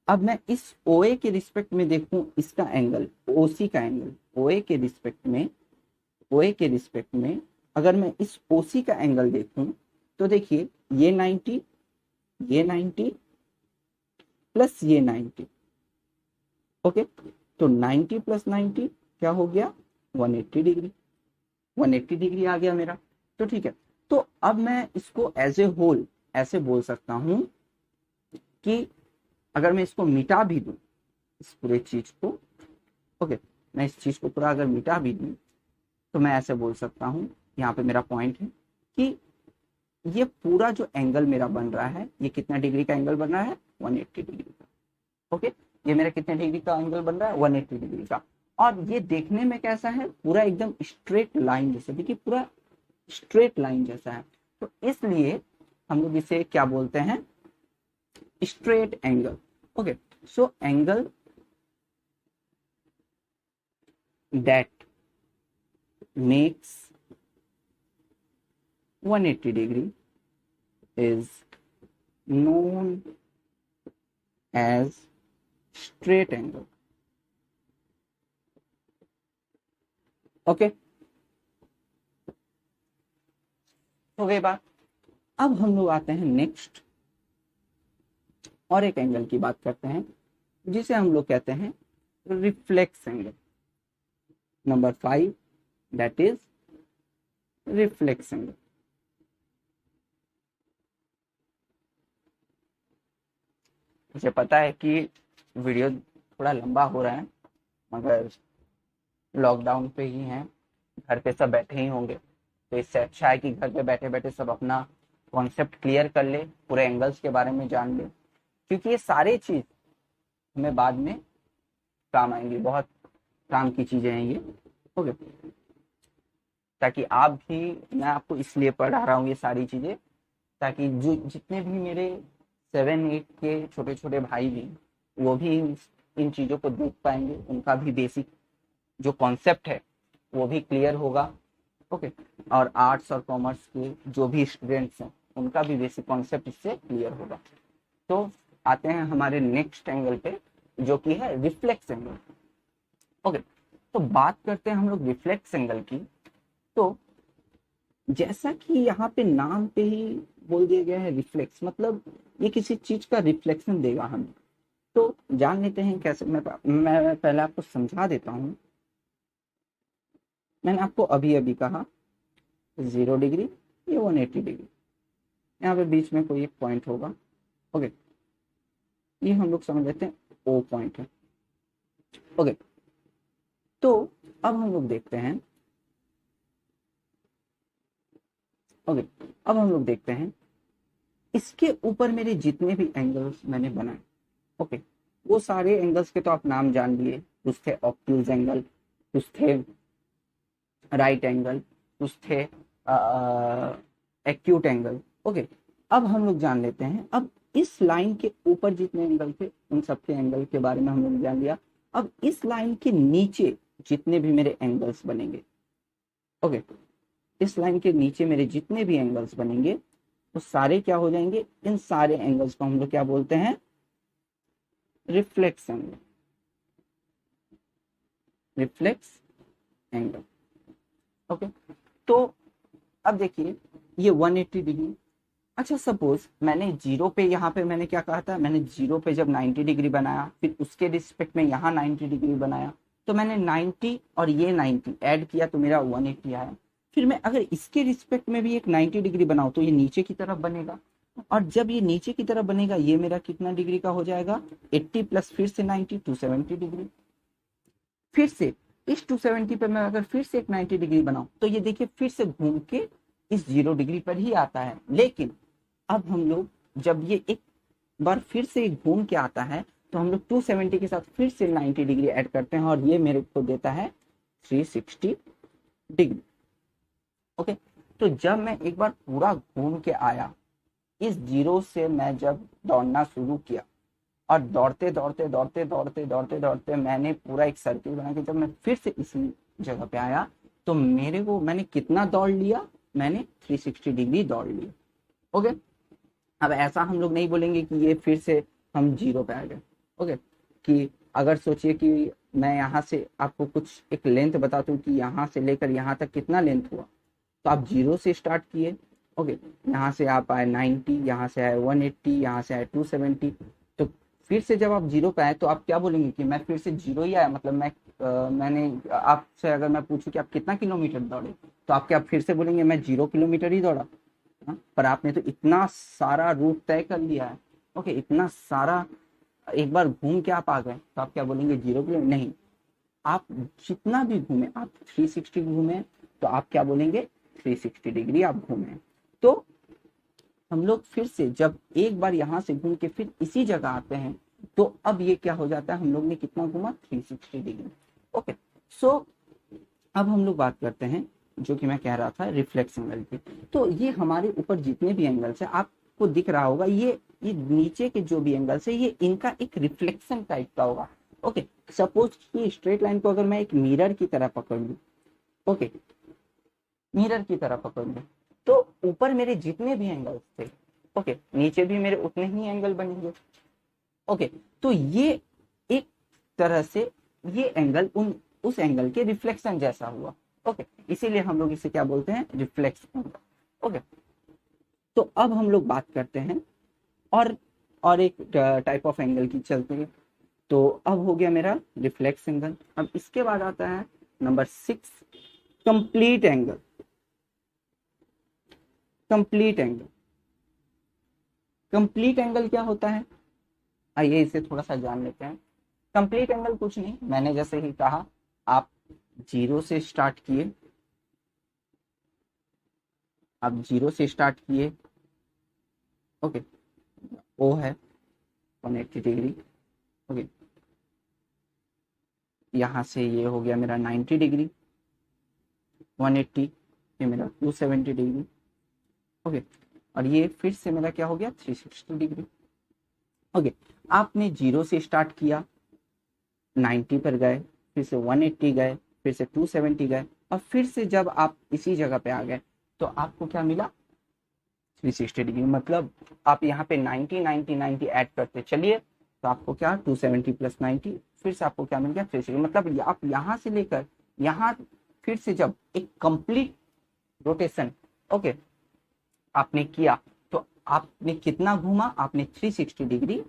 अब मैं इस ओ ए के रिस्पेक्ट में देखूं इसका एंगल, ओ सी का एंगल, ओ ए के रिस्पेक्ट में, ओ ए के रिस्पेक्ट में अगर मैं इस ओ सी का एंगल देखूं तो देखिए ये 90, ये 90 प्लस ये 90, ओके तो 90 प्लस 90 क्या हो गया, 180 डिग्री, 180 डिग्री आ गया मेरा। तो ठीक है, तो अब मैं इसको एज ए होल ऐसे बोल सकता हूं कि अगर मैं इसको मिटा भी दूं, इस पूरे चीज को, ओके मैं इस चीज को पूरा अगर मिटा भी दूं तो मैं ऐसे बोल सकता हूं, यहाँ पे मेरा पॉइंट है कि ये पूरा जो एंगल मेरा बन रहा है ये कितना डिग्री का एंगल बन रहा है, 180 डिग्री का, ओके ये मेरा कितने डिग्री का एंगल बन रहा है, 180 डिग्री का। और ये देखने में कैसा है, पूरा एकदम स्ट्रेट लाइन जैसा, देखिए पूरा स्ट्रेट लाइन जैसा है। तो इसलिए हम लोग इसे क्या बोलते हैं, straight angle, okay so angle that makes 180 degree is known as straight angle, okay हो गई बात। अब हम लोग आते हैं नेक्स्ट और एक एंगल की बात करते हैं जिसे हम लोग कहते हैं reflex angle, number 5 that is reflex angle. मुझे पता है कि वीडियो थोड़ा लंबा हो रहा है, मगर लॉकडाउन पे ही हैं, घर पे सब बैठे ही होंगे, तो इससे अच्छा है कि घर पे बैठे बैठे सब अपना कॉन्सेप्ट क्लियर कर ले, पूरे एंगल्स के बारे में जान ले, क्योंकि ये सारे चीज हमें बाद में काम आएंगी, बहुत काम की चीजें हैं ये, ओके ताकि आप भी, मैं आपको इसलिए पढ़ा रहा हूँ ये सारी चीजें, ताकि जो जितने भी मेरे 7-8 के छोटे छोटे भाई भी वो भी इन चीजों को देख पाएंगे, उनका भी बेसिक जो कॉन्सेप्ट है वो भी क्लियर होगा, ओके और आर्ट्स और कॉमर्स के जो भी स्टूडेंट्स हैं उनका भी बेसिक कॉन्सेप्ट इससे क्लियर होगा। तो आते हैं हमारे नेक्स्ट एंगल पे जो कि है रिफ्लेक्स एंगल, ओके तो बात करते हैं हम लोग रिफ्लेक्स एंगल की। तो जैसा कि यहाँ पे नाम पे ही बोल दिया गया है रिफ्लेक्स, मतलब ये किसी चीज का रिफ्लेक्शन देगा हमें। तो जान लेते हैं कैसे, मैं पहले आपको समझा देता हूँ। मैंने आपको अभी अभी कहा 0 डिग्री, ये 180 डिग्री, यहाँ पे बीच में कोई एक पॉइंट होगा, ओके ये हम लोग समझ लेते हैं ओ पॉइंट है, ओके तो अब हम लोग देखते हैं, ओके अब हम लोग देखते हैं इसके ऊपर मेरे जितने भी एंगल्स मैंने बनाए, ओके वो सारे एंगल्स के तो आप नाम जान लिए, कुछ थे ऑब्ट्यूज एंगल, कुछ थे राइट एंगल, कुछ थे एक्यूट एंगल, ओके अब हम लोग जान लेते हैं, अब इस लाइन के ऊपर जितने एंगल थे उन सबके एंगल के बारे में हम लोग जान लिया। अब इस लाइन के नीचे जितने भी मेरे एंगल्स बनेंगे, ओके इस लाइन के नीचे मेरे जितने भी एंगल्स बनेंगे वो सारे क्या हो जाएंगे, इन सारे एंगल्स को हम लोग क्या बोलते हैं, reflex angle, reflex angle, okay, तो अब देखिए ये 180 डिग्री। अच्छा सपोज मैंने जीरो पे, यहाँ पे मैंने क्या कहा था, मैंने जीरो पे जब 90 डिग्री बनाया, फिर उसके रिस्पेक्ट में यहाँ 90 डिग्री बनाया, तो मैंने 90 और ये 90 ऐड किया तो मेरा 180 आया। फिर मैं अगर इसके रिस्पेक्ट में भी एक 90 डिग्री बनाऊं तो ये नीचे की तरफ बनेगा, और जब ये नीचे की तरफ बनेगा ये मेरा कितना डिग्री का हो जाएगा, 80 प्लस फिर से 90, 270 डिग्री। फिर से इस 270 पे मैं अगर फिर से एक 90 डिग्री बनाऊं तो ये देखिए फिर से घूम के इस 0 डिग्री पर ही आता है। लेकिन अब हम लोग जब ये एक बार फिर से घूम के आता है तो हम लोग 270 के साथ फिर से 90 डिग्री ऐड करते हैं और ये मेरे को देता है 360 डिग्री। ओके, तो जब मैं एक बार पूरा घूम के आया, इस जीरो से मैं जब दौड़ना शुरू किया और दौड़ते दौड़ते दौड़ते दौड़ते दौड़ते दौड़ते मैंने पूरा एक सर्किल बना के जब मैं फिर से इसी जगह पे आया तो मेरे को, मैंने कितना दौड़ लिया, मैंने 360 डिग्री दौड़ लिया। ओके, अब ऐसा हम लोग नहीं बोलेंगे कि ये फिर से हम जीरो पे आ गए। ओके, कि अगर सोचिए कि मैं यहाँ से आपको कुछ एक लेंथ बता दूं कि यहाँ से लेकर यहाँ तक कितना लेंथ हुआ, तो आप जीरो से स्टार्ट किए। ओके, यहाँ से आप आए 90, यहाँ से आए 180, यहाँ से आए 270, तो फिर से जब आप जीरो पे आए तो आप क्या बोलेंगे कि मैं फिर से जीरो ही आया, मतलब मैंने आपसे अगर मैं पूछूं कि आप कितना किलोमीटर दौड़े तो आप क्या फिर से बोलेंगे मैं 0 किलोमीटर ही दौड़ा। हाँ? पर आपने तो इतना सारा रूट तय कर लिया है। ओके, इतना सारा एक बार घूम के आप आ गए तो आप क्या बोलेंगे 0 किलोमीटर नहीं, आप जितना भी घूमे, आप 360 घूमे तो आप क्या बोलेंगे 360 डिग्री आप घूमे। तो हम लोग फिर से जब एक बार यहाँ से घूम के फिर इसी जगह आते हैं तो अब ये क्या हो जाता है, हम लोग ने कितना घूमा 360 डिग्री। ओके, सो अब हम लोग बात करते हैं जो कि मैं कह रहा था रिफ्लेक्स एंगल की। तो ये हमारे ऊपर जितने भी एंगल्स है आपको दिख रहा होगा, ये नीचे के जो भी एंगल्स है ये इनका एक रिफ्लेक्शन टाइप का होगा। ओके, सपोज कि स्ट्रेट लाइन को अगर मैं एक मिरर की तरह पकड़ लूं, ओके, मिरर की तरह पकड़ लूं तो ऊपर मेरे जितने भी एंगल्स थे, ओके, नीचे भी मेरे उतने ही एंगल बनेंगे। ओके, तो ये एक तरह से ये एंगल उस एंगल के रिफ्लेक्शन जैसा हुआ। ओके, इसीलिए हम लोग इसे क्या बोलते हैं, रिफ्लेक्स एंगल। ओके, तो अब हम लोग बात करते हैं और एक टाइप ऑफ एंगल की चलते हैं। तो अब हो गया मेरा रिफ्लेक्स एंगल। अब इसके बाद आता है number 6, complete angle. Complete angle, complete angle क्या होता है, आइए इसे थोड़ा सा जान लेते हैं। कंप्लीट एंगल कुछ नहीं, मैंने जैसे ही कहा, आप जीरो से स्टार्ट किए, आप जीरो से स्टार्ट किए। ओके, ओ है 180 डिग्री। ओके, यहां से ये हो गया मेरा 90 डिग्री, 180, ये मेरा 270 डिग्री। ओके, और ये फिर से मेरा क्या हो गया 360 डिग्री। ओके, आपने जीरो से स्टार्ट किया, 90 पर गए, फिर से 180 गए, फिर से 270 गए, और फिर से जब आप इसी जगह पे आ गए तो आपको क्या मिला 360 डिग्री। मतलब आप यहाँ पे 90 90 90 ऐड करते चलिए तो आपको क्या 270 प्लस 90, फिर से आपको क्या मिल गया 360। मतलब आप यहाँ से लेकर यहाँ फिर से जब एक कंप्लीट रोटेशन, ओके, आपने किया तो आपने कितना घूमा, आपने 360 डिग्री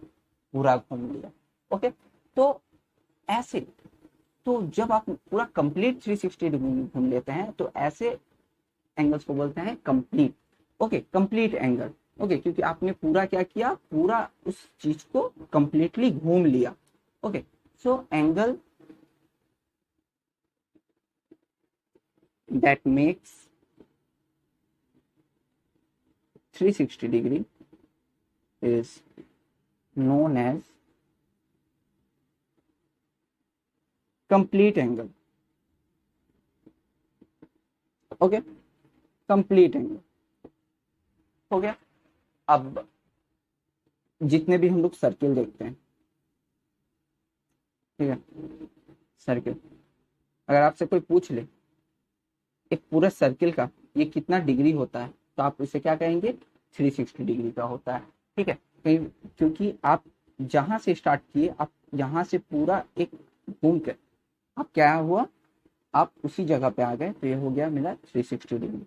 पूरा घूम लिया। ओके, तो ऐसे, तो जब आप पूरा कंप्लीट 360 डिग्री घूम लेते हैं तो ऐसे एंगल्स को बोलते हैं complete. Okay, complete angle. Okay, क्योंकि आपने पूरा क्या किया, पूरा उस चीज को कंप्लीटली घूम लिया। Okay, so angle that makes 360 degree is known as complete angle. Okay, complete angle हो गया। अब जितने भी हम लोग सर्किल देखते हैं, ठीक है, सर्किल, अगर आपसे कोई पूछ ले एक पूरा सर्किल का ये कितना डिग्री होता है तो आप इसे क्या कहेंगे 360 डिग्री का होता है। ठीक है, क्योंकि आप जहां से स्टार्ट किए, आप यहाँ से पूरा एक घूम कर आप क्या हुआ, आप उसी जगह पे आ गए, तो ये हो गया मेरा 360 डिग्री।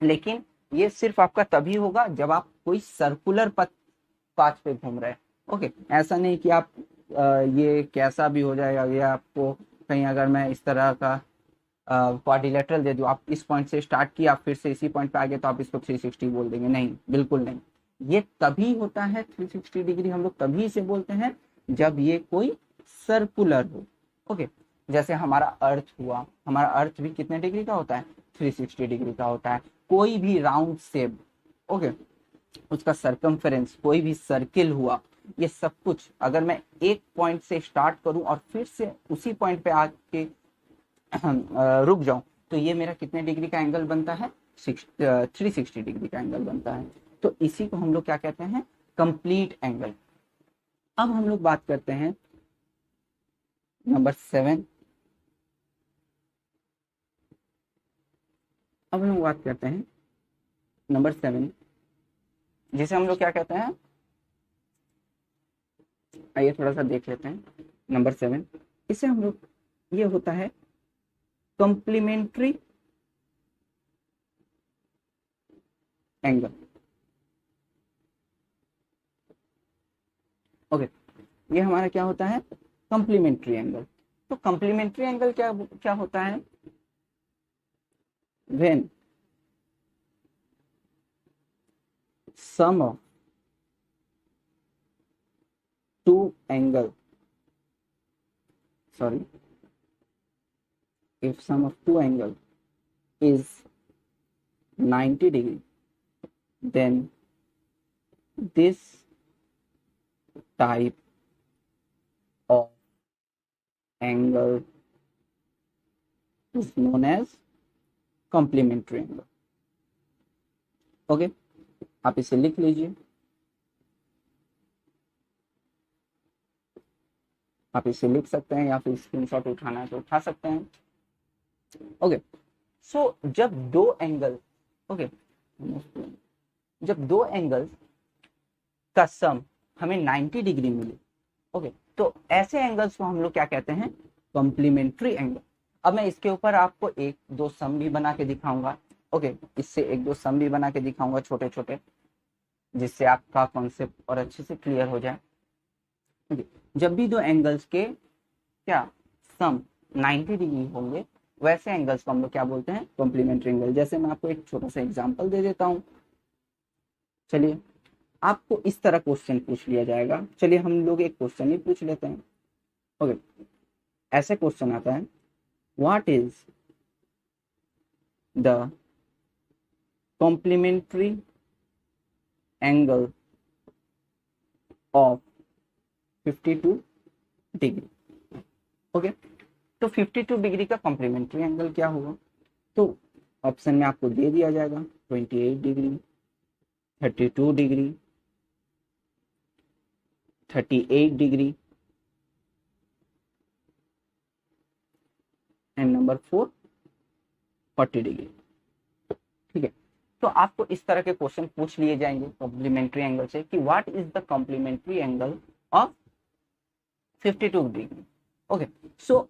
लेकिन ये सिर्फ आपका तभी होगा जब आप कोई सर्कुलर पाथ पे घूम रहे हैं। ओके, ऐसा नहीं कि आप ये कैसा भी हो जाएगा, ये आपको कहीं अगर मैं इस तरह का क्वाड्रिलेटरल दे दूं, आप इस पॉइंट से स्टार्ट किया फिर से इसी पॉइंट पे आ गए, तो आप इसको 360 बोल देंगे, नहीं, बिल्कुल नहीं। ये तभी होता है 360 डिग्री, हम लोग तभी इसे बोलते हैं जब ये कोई सर्कुलर हो। ओके, जैसे हमारा अर्थ हुआ, हमारा अर्थ भी कितने डिग्री का होता है, 360 डिग्री का होता है। कोई भी राउंड शेप, ओके, उसका सरकमफेरेंस, कोई भी सर्किल हुआ, ये सब कुछ अगर मैं एक पॉइंट से स्टार्ट करूं और फिर से उसी पॉइंट पे आके रुक जाऊं, तो ये मेरा कितने डिग्री का एंगल बनता है, 360 डिग्री का एंगल बनता है। तो इसी को हम लोग क्या कहते हैं, कंप्लीट एंगल। अब हम लोग बात करते हैं नंबर 7। अब हम लोग बात करते हैं नंबर 7, जिसे हम लोग क्या कहते हैं, आइए थोड़ा सा देख लेते हैं। नंबर 7, इसे हम लोग, ये होता है कॉम्प्लीमेंट्री एंगल। ओके, ये हमारा क्या होता है, कॉम्प्लीमेंट्री एंगल। तो कॉम्प्लीमेंट्री एंगल क्या क्या होता है, when sum of two angle, sorry, if sum of two angle is 90 degree, then this type of angle is known as complementary angle. Okay, आप इसे लिख लीजिए, आप इसे लिख सकते हैं या फिर स्क्रीनशॉट उठाना है तो उठा सकते हैं। ओके, सो जब दो एंगल, ओके, जब दो एंगल का सम हमें 90 डिग्री मिले, ओके, तो ऐसे एंगल्स को हम लोग क्या कहते हैं, कॉम्प्लीमेंट्री एंगल। अब मैं इसके ऊपर आपको एक दो सम भी बना के दिखाऊंगा। ओके, इससे एक दो सम भी बना के दिखाऊंगा छोटे छोटे, जिससे आपका कॉन्सेप्ट और अच्छे से क्लियर हो जाए। ओके, जब भी दो एंगल्स के क्या सम 90 डिग्री होंगे, वैसे एंगल्स को हम लोग क्या बोलते हैं, कॉम्प्लीमेंट्री एंगल। जैसे मैं आपको एक छोटा सा एग्जांपल दे देता हूं। चलिए, आपको इस तरह क्वेश्चन पूछ लिया जाएगा। चलिए हम लोग एक क्वेश्चन ही पूछ लेते हैं। ओके, ऐसे क्वेश्चन आता है, what is the complementary angle of 52 degree. Okay, तो 52 डिग्री का कॉम्प्लीमेंट्री एंगल क्या होगा, तो ऑप्शन में आपको दे दिया जाएगा 28 degree, 32 degree, 38 degree and number 4 40 degree. ठीक है, तो आपको इस तरह के क्वेश्चन पूछ लिए जाएंगे कॉम्प्लीमेंट्री एंगल से कि what is the complementary angle of 52 degree. Okay, so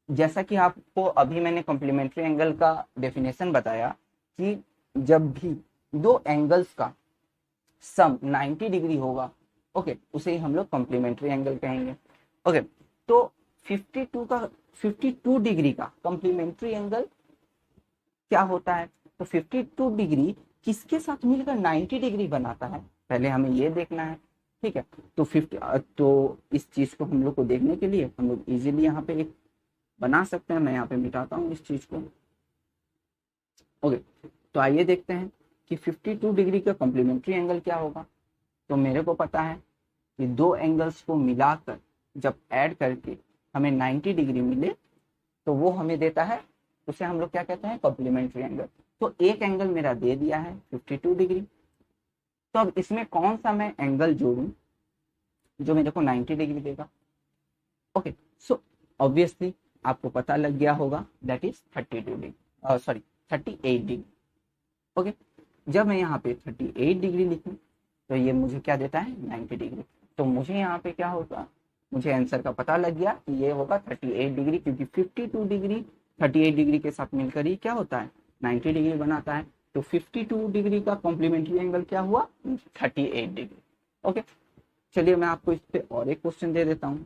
जैसा कि आपको अभी मैंने कॉम्प्लीमेंट्री एंगल का डेफिनेशन बताया कि जब भी दो एंगल्स का सम 90 डिग्री होगा, ओके, उसे ही हम लोग कॉम्प्लीमेंट्री एंगल कहेंगे। ओके, तो 52 डिग्री का कॉम्प्लीमेंट्री एंगल क्या होता है, तो 52 डिग्री किसके साथ मिलकर 90 डिग्री बनाता है, पहले हमें ये देखना है। ठीक है, तो इस चीज को हम लोग को देखने के लिए हम लोग इजीली यहाँ पे एक बना सकते हैं। मैं यहाँ पे मिटाता हूँ इस चीज को। ओके, तो आइए देखते हैं कि 52 डिग्री का कॉम्प्लीमेंट्री एंगल क्या होगा। तो मेरे को पता है कि दो एंगल्स को मिलाकर जब ऐड करके हमें 90 डिग्री मिले, तो वो हमें देता है, उसे हम लोग क्या कहते हैं, कॉम्प्लीमेंट्री एंगल। तो एक एंगल मेरा दे दिया है 52 डिग्री, तो अब इसमें कौन सा मैं एंगल जोड़ूं जो मेरे को 90 डिग्री देगा। ओके, सो ऑब्वियसली आपको पता लग गया होगा, that is 32 degree, sorry 38 degree. Okay, जब मैं यहाँ पे 38 डिग्री लिखूं, तो ये मुझे क्या देता है, 90 डिग्री। तो मुझे यहाँ पे क्या होगा, मुझे आंसर का पता लग गया कि ये होगा 38 डिग्री, क्योंकि 52 डिग्री 38 डिग्री के साथ मिलकर ही क्या होता है 90 डिग्री बनाता है। तो 52 डिग्री का कॉम्प्लीमेंट्री एंगल क्या हुआ 38 डिग्री। ओके, चलिए मैं आपको इस पे और एक क्वेश्चन दे देता हूँ,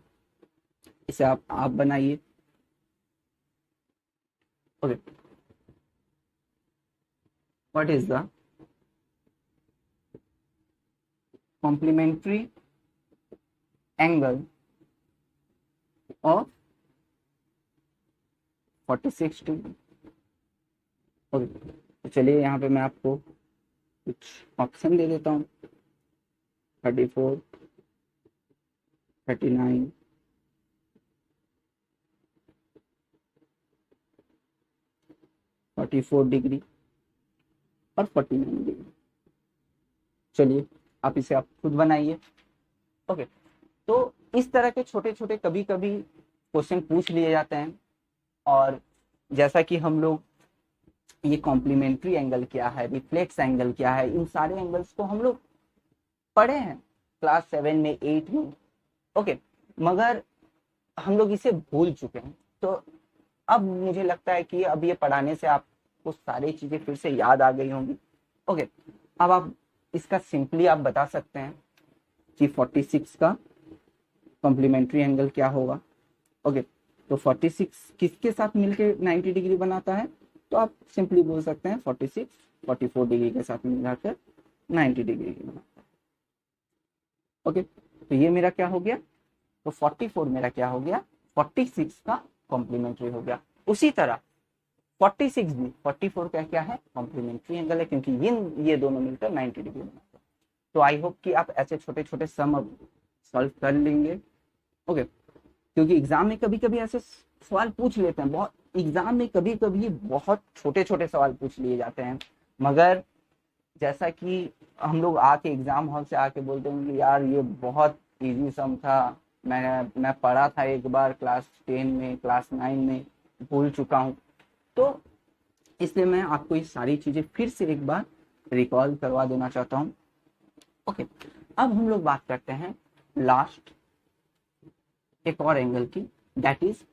इसे आप बनाइए। Okay, what is the complementary angle of 46 degree. Okay, तो चलिए यहाँ पे मैं आपको कुछ ऑप्शन दे देता हूँ, 34, 39, 44 डिग्री और 49 डिग्री। चलिए आप इसे आप खुद बनाइए। ओके, तो इस तरह के छोटे छोटे कभी कभी क्वेश्चन पूछ लिए जाते हैं, और जैसा कि हम लोग ये कॉम्प्लीमेंट्री एंगल क्या है, रिफ्लेक्स एंगल क्या है, इन सारे एंगल्स को हम लोग पढ़े हैं क्लास 7 में 8 में। ओके, मगर हम लोग इसे भूल चुके हैं। तो अब मुझे लगता है कि अब ये पढ़ाने से आपको सारी चीजें फिर से याद आ गई होंगी। ओके, अब आप इसका सिंपली आप बता सकते हैं कि 46 का कॉम्प्लीमेंट्री एंगल क्या होगा। ओके, तो 46 किसके साथ मिलके 90 डिग्री बनाता है, तो आप सिंपली बोल सकते हैं 46 44 डिग्री के साथ मिलाकर 90 डिग्री की बनाता है। ओके, तो ये मेरा क्या हो गया, तो 44 मेरा क्या हो गया 46 का कॉम्प्लीमेंट्री हो गया। उसी तरह 46 भी 44 का क्या है कॉम्प्लीमेंट्री एंगल है, क्योंकि ये दोनों मिलकर 90 डिग्री बनाते हैं। तो आई होप कि आप ऐसे छोटे छोटे सम अब सॉल्व कर लेंगे। ओके, क्योंकि एग्जाम में कभी कभी ऐसे सवाल पूछ लेते हैं, बहुत एग्जाम में कभी कभी बहुत छोटे छोटे सवाल पूछ लिए जाते हैं, मगर जैसा कि हम लोग आके एग्जाम हॉल से आके बोलते हैं कि यार ये बहुत इजी सम था, मैं पढ़ा था एक बार क्लास 10 में क्लास 9 में, भूल चुका हूँ। तो इसलिए मैं आपको ये सारी चीजें फिर से एक बार रिकॉल करवा देना चाहता हूँ। ओके, अब हम लोग बात करते हैं लास्ट एक और एंगल की, that is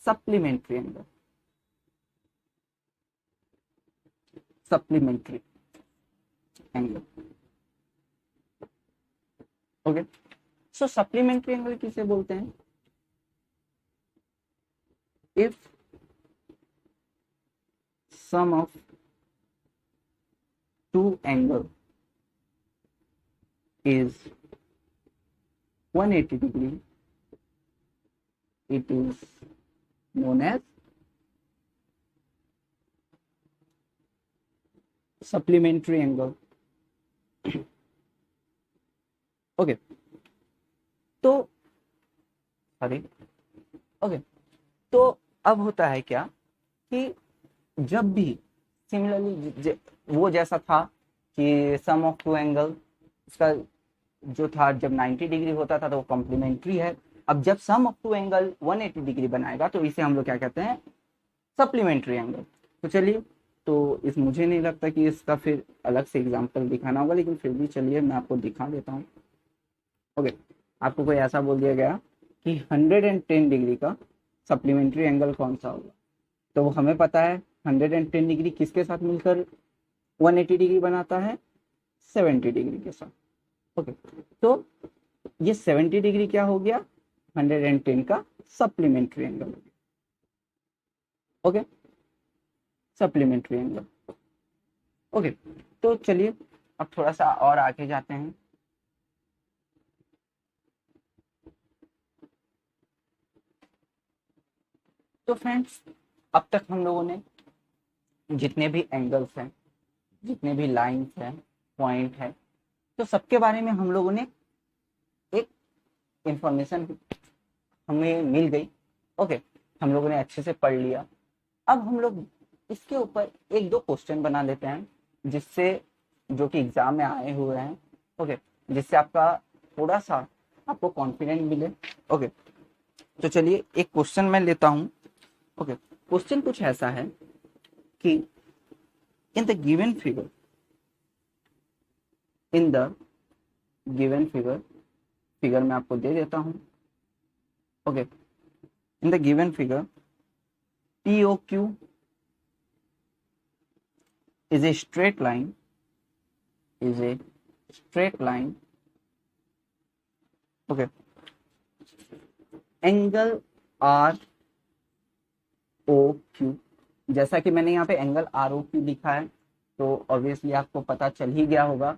supplementary angle. Supplementary angle. Okay, so supplementary angle किसे बोलते हैं, if sum of two angle is 180 degree, it is known as supplementary angle. Okay, तो सॉरी, ओके, तो अब होता है क्या कि जब भी सिमिलरली वो जैसा था कि सम ऑफ टू एंगल, इसका जो था जब 90 डिग्री होता था तो वो कॉम्प्लीमेंट्री है। अब जब sum of two angle 180 degree बनाएगा तो इसे हम लोग क्या कहते हैं सप्लीमेंट्री एंगल। तो चलिए, तो इस मुझे नहीं लगता कि इसका फिर अलग से एग्जांपल दिखाना होगा, लेकिन फिर भी चलिए मैं आपको दिखा देता हूँ। ओके, आपको कोई ऐसा बोल दिया गया कि 110 डिग्री का सप्लीमेंट्री एंगल कौन सा होगा, तो हमें पता है 110 डिग्री किसके साथ मिलकर 180 डिग्री बनाता है 70 डिग्री के साथ। ओके, तो ये 70 डिग्री क्या हो गया 110 का सप्लीमेंट्री एंगल हो गया। Okay, supplementary angle. ओके, तो चलिए अब थोड़ा सा और आगे जाते हैं। तो फ्रेंड्स, अब तक हम लोगों ने जितने भी एंगल्स हैं, जितने भी लाइंस हैं, पॉइंट है, तो सबके बारे में हम लोगों ने एक इंफॉर्मेशन हमें मिल गई। ओके, हम लोगों ने अच्छे से पढ़ लिया। अब हम लोग इसके ऊपर एक दो क्वेश्चन बना लेते हैं, जिससे जो कि एग्जाम में आए हुए हैं। ओके, जिससे आपका थोड़ा सा आपको कॉन्फिडेंट मिले। ओके, तो चलिए एक क्वेश्चन मैं लेता हूं। ओके, क्वेश्चन कुछ ऐसा है कि in the given figure, in the given figure मैं आपको दे देता हूं। Okay, in the given figure POQ is a straight line, okay, angle ROQ, जैसा कि मैंने यहाँ पे एंगल ROQ लिखा है तो ऑब्वियसली आपको पता चल ही गया होगा।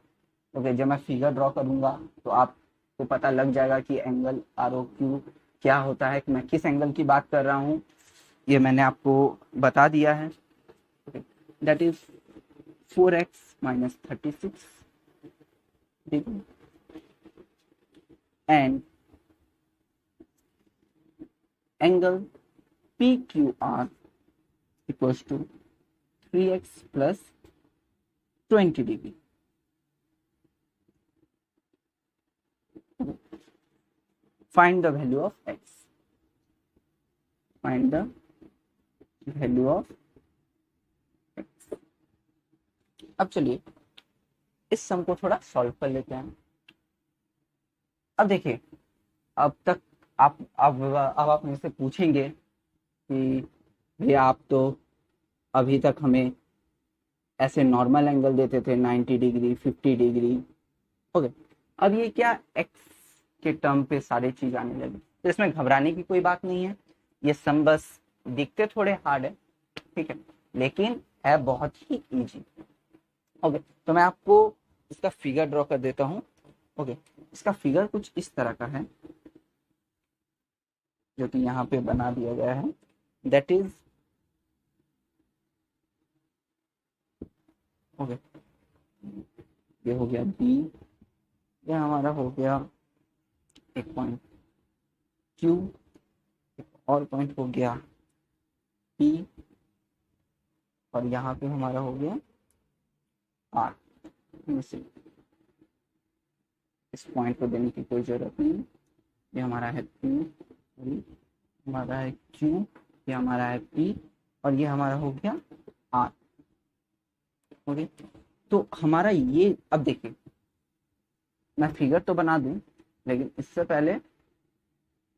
ओके, जब मैं फिगर ड्रॉ करूंगा तो आपको पता लग जाएगा कि एंगल ROQ क्या होता है, कि मैं किस एंगल की बात कर रहा हूँ, ये मैंने आपको बता दिया है। That is 4x minus 36 degree and angle PQR equals to 3x plus 20 degree. Find the value of x. Find the value of x. अब चलिए इस सम को थोड़ा सॉल्व कर लेते हैं। अब देखिए, अब तक अब आप मुझसे पूछेंगे कि भैया आप तो अभी तक हमें ऐसे नॉर्मल एंगल देते थे 90 डिग्री 50 डिग्री। ओके, अब ये क्या एक्स के टर्म पे सारी चीज आने लगी, तो इसमें घबराने की कोई बात नहीं है। ये सम बस दिखते थोड़े हार्ड है, ठीक है, लेकिन है बहुत ही इजी। ओके, तो मैं आपको इसका फिगर ड्रॉ कर देता हूँ। ओके, इसका फिगर कुछ इस तरह का है जो कि यहाँ पे बना दिया गया है। दैट इज ओके, ये हो गया बी, ये हमारा हो गया एक पॉइंट क्यू, एक और पॉइंट हो गया पी, और यहाँ पे हमारा हो गया आर। इस पॉइंट को देने की कोई जरूरत नहीं। ये हमारा है पी, हमारा है क्यू, ये हमारा है पी, और ये हमारा हो गया आर। ओके, तो हमारा ये, अब देखिए मैं फिगर तो बना दूं, लेकिन इससे पहले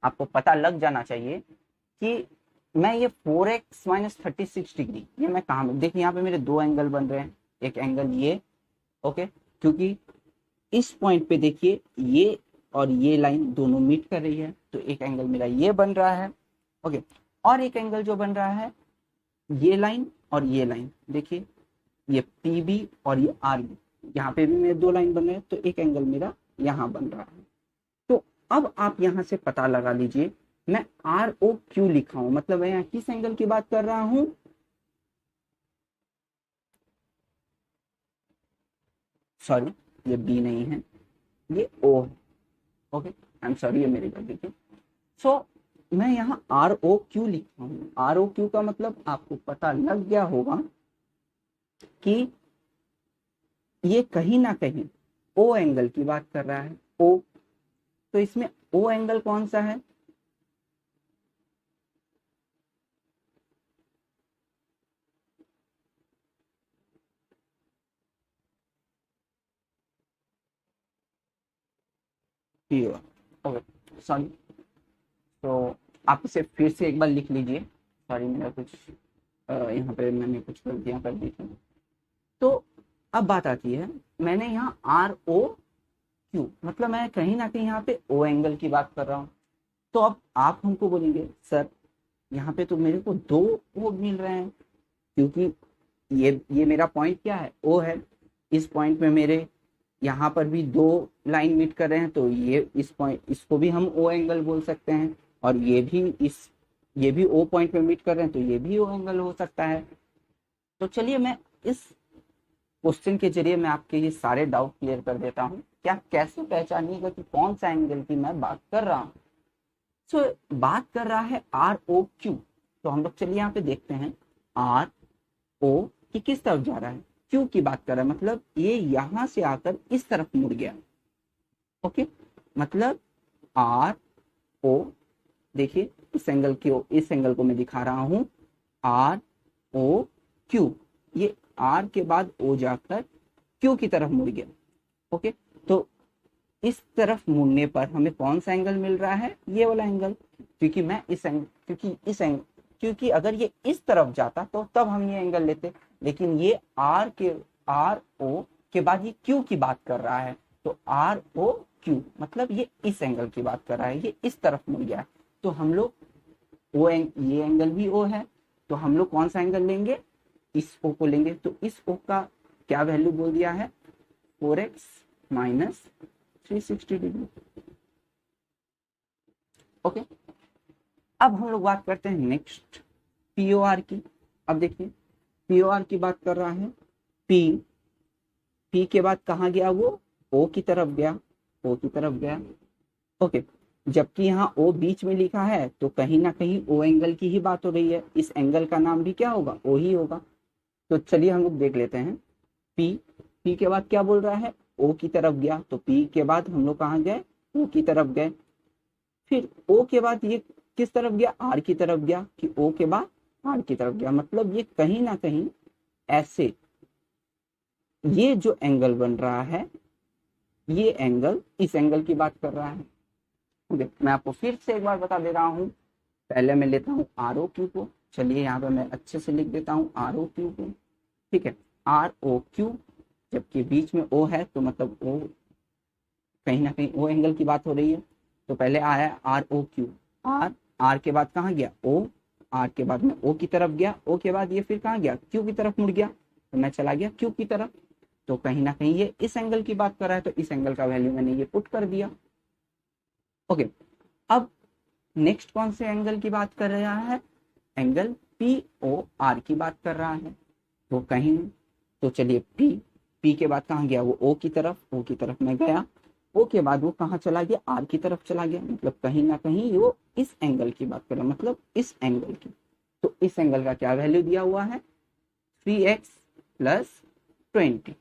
आपको पता लग जाना चाहिए कि मैं ये 4x minus 36 डिग्री ये मैं कहाँ, देखिए यहाँ पे मेरे दो एंगल बन रहे हैं। एक एंगल ये, ओके, क्योंकि इस पॉइंट पे देखिए ये और ये लाइन दोनों मीट कर रही है, तो एक एंगल मेरा ये बन रहा है। ओके, और एक एंगल जो बन रहा है ये लाइन और ये लाइन, देखिए ये PB और ये RB, यहाँ पे भी मेरे दो लाइन बन रहे हैं, तो एक एंगल मेरा यहाँ बन रहा है। तो अब आप यहाँ से पता लगा लीजिए, मैं ROQ लिखा हूं, मतलब मैं यहाँ किस एंगल की बात कर रहा हूं, सॉरी ये B नहीं है, ये O है। ओके, आई एम सॉरी, ये मेरी गलती थी। सो मैं यहाँ ROQ लिखा हूँ। ROQ का मतलब आपको पता लग गया होगा कि ये कहीं ना कहीं O एंगल की बात कर रहा है। O, तो इसमें O एंगल कौन सा है, ओके सॉरी, तो आप इसे फिर से एक बार लिख लीजिए। सॉरी, मेरा कुछ यहाँ पे मैंने कुछ गलतियां कर दी थी। तो अब बात आती है, मैंने यहाँ ROQ, मतलब मैं कहीं ना कहीं यहाँ पे O एंगल की बात कर रहा हूँ। तो अब आप हमको बोलेंगे सर यहाँ पे तो मेरे को दो O मिल रहे हैं, क्योंकि ये मेरा पॉइंट क्या है, O है। इस पॉइंट में मेरे यहाँ पर भी दो लाइन मीट कर रहे हैं, तो ये इस पॉइंट, इसको भी हम O एंगल बोल सकते हैं, और ये भी O पॉइंट पे मीट कर रहे हैं, तो ये भी O एंगल हो सकता है। तो चलिए मैं इस क्वेश्चन के जरिए मैं आपके ये सारे डाउट क्लियर कर देता हूँ कि आप कैसे पहचानिएगा कि कौन सा एंगल की मैं बात कर रहा हूँ। सो बात कर रहा है ROQ, तो हम लोग चलिए यहाँ पे देखते हैं RO की किस तरफ जा रहा है, Q की बात कर रहा है, मतलब ये यहां से आकर इस तरफ मुड़ गया। ओके, मतलब RO, देखिए इस एंगल को मैं दिखा रहा हूं ROQ, ये R के बाद O जाकर Q की तरफ मुड़ गया। ओके, तो इस तरफ मुड़ने पर हमें कौन सा एंगल मिल रहा है, ये वाला एंगल, क्योंकि क्योंकि अगर ये इस तरफ जाता तो तब हम ये एंगल लेते, लेकिन ये आर ओ के बाद ये क्यू की बात कर रहा है, तो आर ओ क्यू मतलब ये इस एंगल की बात कर रहा है, ये इस तरफ मुड़ गया है। तो हम लोग ये एंगल भी ओ है, तो हम लोग कौन सा एंगल लेंगे, इस ओ को लेंगे। तो इस ओ का क्या वैल्यू बोल दिया है, 4x माइनस 360 डिग्री। ओके, अब हम लोग बात करते हैं नेक्स्ट पीओआर की। अब देखिए पीओआर की बात कर रहा है, पी के बाद कहाँ गया, वो ओ की तरफ गया, ओ की तरफ गया। ओके, जबकि यहाँ ओ बीच में लिखा है तो कहीं ना कहीं ओ एंगल की ही बात हो रही है, इस एंगल का नाम भी क्या होगा, ओ ही होगा। तो चलिए हम लोग देख लेते हैं, पी के बाद क्या बोल रहा है, ओ की तरफ गया, तो पी के बाद हम लोग कहाँ गए, ओ की तरफ गए। फिर ओ के बाद ये किस तरफ गया, आर की तरफ गया, कि ओ के बाद आर की तरफ गया, मतलब ये कहीं ना कहीं ऐसे ये जो एंगल बन रहा है, ये एंगल इस एंगल की बात कर रहा है। मैं आपको फिर से एक बार बता दे रहा हूँ, पहले मैं लेता हूँ आर ओ क्यू को, चलिए यहाँ पे मैं अच्छे से लिख देता हूँ आर ओ क्यू को, ठीक है, आर ओ क्यू, जबकि बीच में ओ है तो मतलब ओ कहीं ना कहीं ओ एंगल की बात हो रही है। तो पहले आया आर ओ क्यू, आर के बाद कहाँ गया, ओ, आर के बाद में ओ की तरफ गया, ओ के बाद ये फिर कहाँ गया, क्यू की तरफ मुड़ गया, तो मैं चला गया क्यू की तरफ। तो कहीं ना कहीं ये इस एंगल की बात कर रहा है, तो इस एंगल का वैल्यू मैंने ये पुट कर दिया। ओके, अब नेक्स्ट कौन से एंगल की बात कर रहा है, एंगल पी ओ आर की बात कर रहा है। तो कहीं, तो चलिए पी के बाद कहाँ गया, वो ओ की तरफ मैं गया, ओ के बाद वो कहाँ चला गया, आर की तरफ चला गया, मतलब कहीं ना कहीं वो इस एंगल की बात कर रहा है, मतलब इस एंगल की। तो इस एंगल का क्या वैल्यू दिया हुआ है, 3x प्लस 20।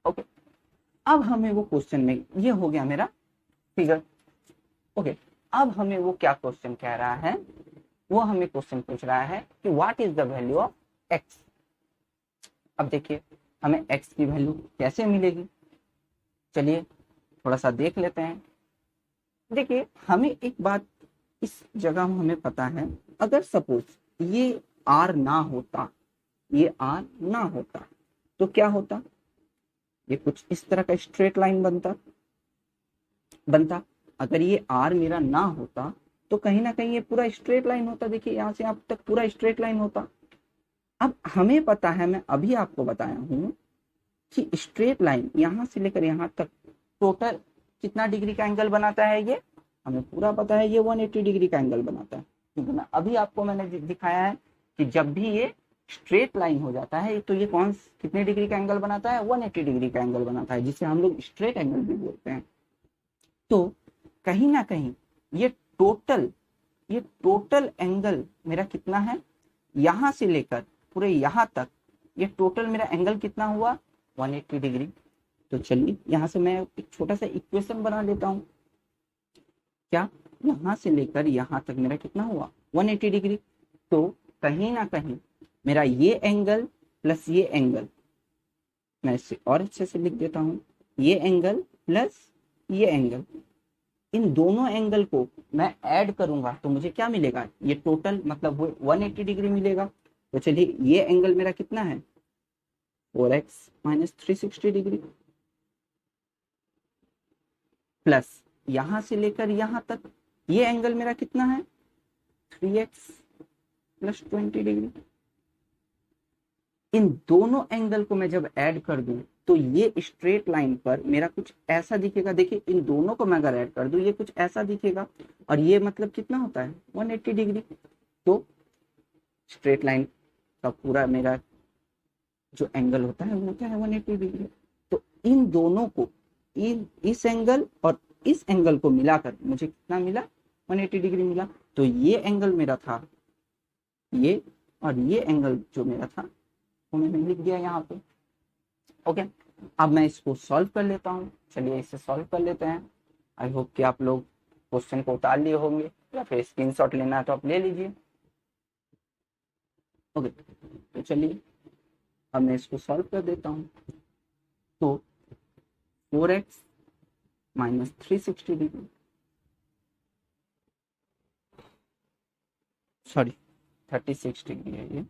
ओके, अब हमें वो क्वेश्चन में, ये हो गया मेरा फिगर। ओके, अब हमें वो क्या क्वेश्चन कह रहा है, वो हमें क्वेश्चन पूछ रहा है कि what is the value of x। अब देखिए हमें x की वैल्यू कैसे मिलेगी, चलिए थोड़ा सा देख लेते हैं। देखिए हमें एक बात इस जगह हमें पता है, अगर सपोज ये r ना होता, ये r ना होता तो क्या होता, ये कुछ इस तरह का स्ट्रेट लाइन बनता। अगर ये r मेरा ना होता तो कहीं ना कहीं ये पूरा स्ट्रेट लाइन होता, देखिए यहाँ से यहाँ तक पूरा स्ट्रेट लाइन होता। अब हमें पता है, मैं अभी आपको बताया हूं कि स्ट्रेट लाइन यहाँ से लेकर यहाँ तक टोटल कितना डिग्री का एंगल बनाता है, ये हमें पूरा पता है, ये 180 डिग्री का एंगल बनाता है। क्योंकि मैं अभी आपको मैंने दिखाया है कि जब भी ये स्ट्रेट लाइन हो जाता है तो ये कितने डिग्री का एंगल बनाता है, 180 डिग्री का एंगल बनाता है, जिसे हम लोग स्ट्रेट एंगल भी बोलते हैं। तो कहीं ना कहीं ये टोटल एंगल मेरा कितना है, यहां से लेकर पूरे यहां तक ये टोटल मेरा एंगल कितना हुआ, 180 डिग्री। तो चलिए यहां से मैं एक छोटा सा इक्वेशन बना लेता हूं, क्या, यहां से लेकर यहां तक मेरा कितना हुआ, 180 डिग्री। तो कहीं ना कहीं मेरा ये एंगल प्लस ये एंगल, मैं इसे और अच्छे से लिख देता हूं, ये एंगल प्लस ये एंगल, इन दोनों एंगल को मैं ऐड करूंगा तो मुझे क्या मिलेगा, ये टोटल मतलब 180 डिग्री मिलेगा। तो चलिए ये एंगल मेरा कितना है, 4x माइनस 360 डिग्री, प्लस यहां से लेकर यहां तक ये एंगल मेरा कितना है, 3x प्लस 20 डिग्री। इन दोनों एंगल को मैं जब ऐड कर दूं तो ये स्ट्रेट लाइन पर मेरा कुछ ऐसा दिखेगा, देखिए इन दोनों को मैं अगर ऐड कर दूं ये कुछ ऐसा दिखेगा, और ये मतलब कितना होता है, 180 डिग्री। तो स्ट्रेट लाइन का पूरा मेरा जो एंगल होता है वो क्या है, 180 डिग्री। तो इन दोनों को, इस एंगल और इस एंगल को मिलाकर मुझे कितना मिला, 180 डिग्री मिला। तो ये एंगल मेरा था ये, और ये एंगल जो मेरा था वो मैंने लिख दिया यहाँ पे। ओके, अब मैं इसको सॉल्व कर लेता हूँ, चलिए इसे सॉल्व कर लेते हैं। आई होप कि आप लोग क्वेश्चन को उतार लिए होंगे, या फिर स्क्रीनशॉट लेना है तो आप ले लीजिए। ओके, तो चलिए अब मैं इसको सॉल्व कर देता हूँ। तो 4x minus 360 degree, sorry 36 degree है, ये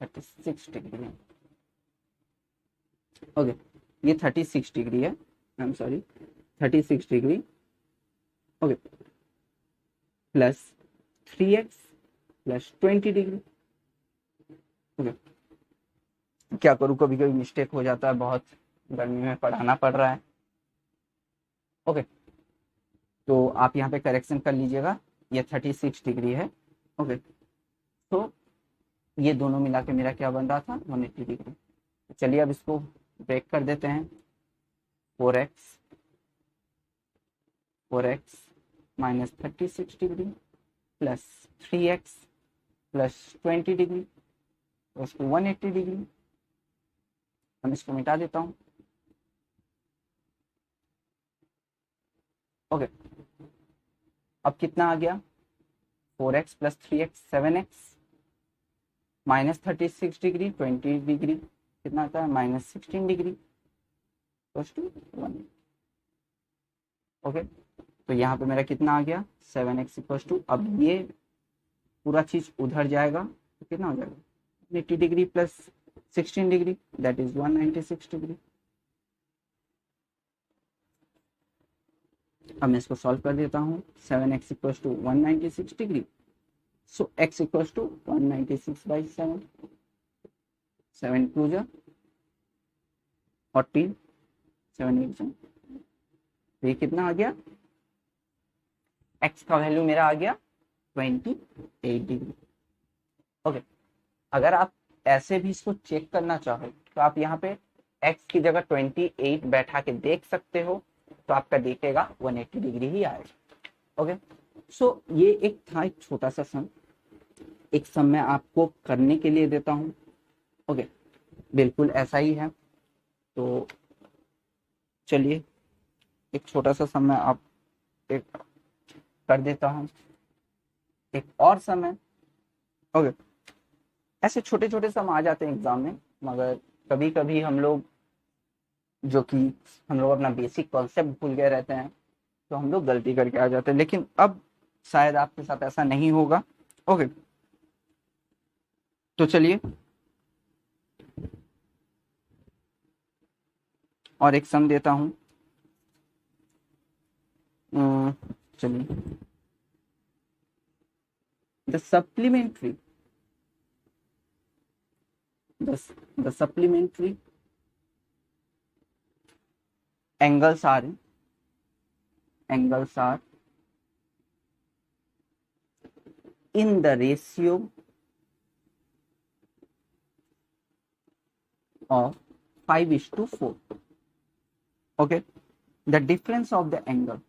36 डिग्री है। ओके, ये 36 डिग्री है, I am sorry 36 degree. Okay, plus 3x plus 20 degree. Okay, क्या करूँ, कभी कभी मिस्टेक हो जाता है, बहुत गर्मी में पढ़ाना पड़ रहा है। ओके, तो आप यहाँ पे करेक्शन कर लीजिएगा, ये 36 डिग्री है। ओके, तो ये दोनों मिला के मेरा क्या बन रहा था, 180 डिग्री। चलिए अब इसको ब्रेक कर देते हैं। 4x minus 36 degree plus 3x plus 20 degree उसको 180 डिग्री। हम इसको मिटा देता हूँ। ओके, अब कितना आ गया, 4x plus 3x 7x minus 36 degree 20 degree कितना आता है, माइनस 16 डिग्री टू 1। ओके, तो यहाँ पे मेरा कितना आ गया, 7x इक्वल टू, अब ये पूरा चीज उधर जाएगा तो कितना हो जाएगा, 80 degree plus 16 degree that is 196 degree. अब मैं इसको सॉल्व कर देता हूँ। 7x equal to 196 degree, so x equal to 196 by 7, 7 टू जा 40, 7 8 जा, तो ये कितना आ गया, x का वैल्यू मेरा आ गया 28 डिग्री। ओके, अगर आप ऐसे भी इसको चेक करना चाहो तो आप यहाँ पे x की जगह 28 बैठा के देख सकते हो, तो आपका दिखेगा 180 डिग्री ही आएगा। ओके, सो ये एक था एक छोटा सा सम, एक सम मैं आपको करने के लिए देता हूँ। ओके, बिल्कुल ऐसा ही है। तो चलिए एक छोटा सा सम मैं आप एक कर देता हूँ, एक और सम है। ओके, ऐसे छोटे छोटे सम आ जाते हैं एग्जाम में, मगर कभी कभी हम लोग अपना बेसिक कॉन्सेप्ट भूल गए रहते हैं, तो हम लोग गलती करके आ जाते हैं। लेकिन अब शायद आपके साथ ऐसा नहीं होगा। ओके, तो चलिए और एक सम देता हूं। चलिए, the supplementary angles are in the ratio of 5:4. Okay, the difference of the angles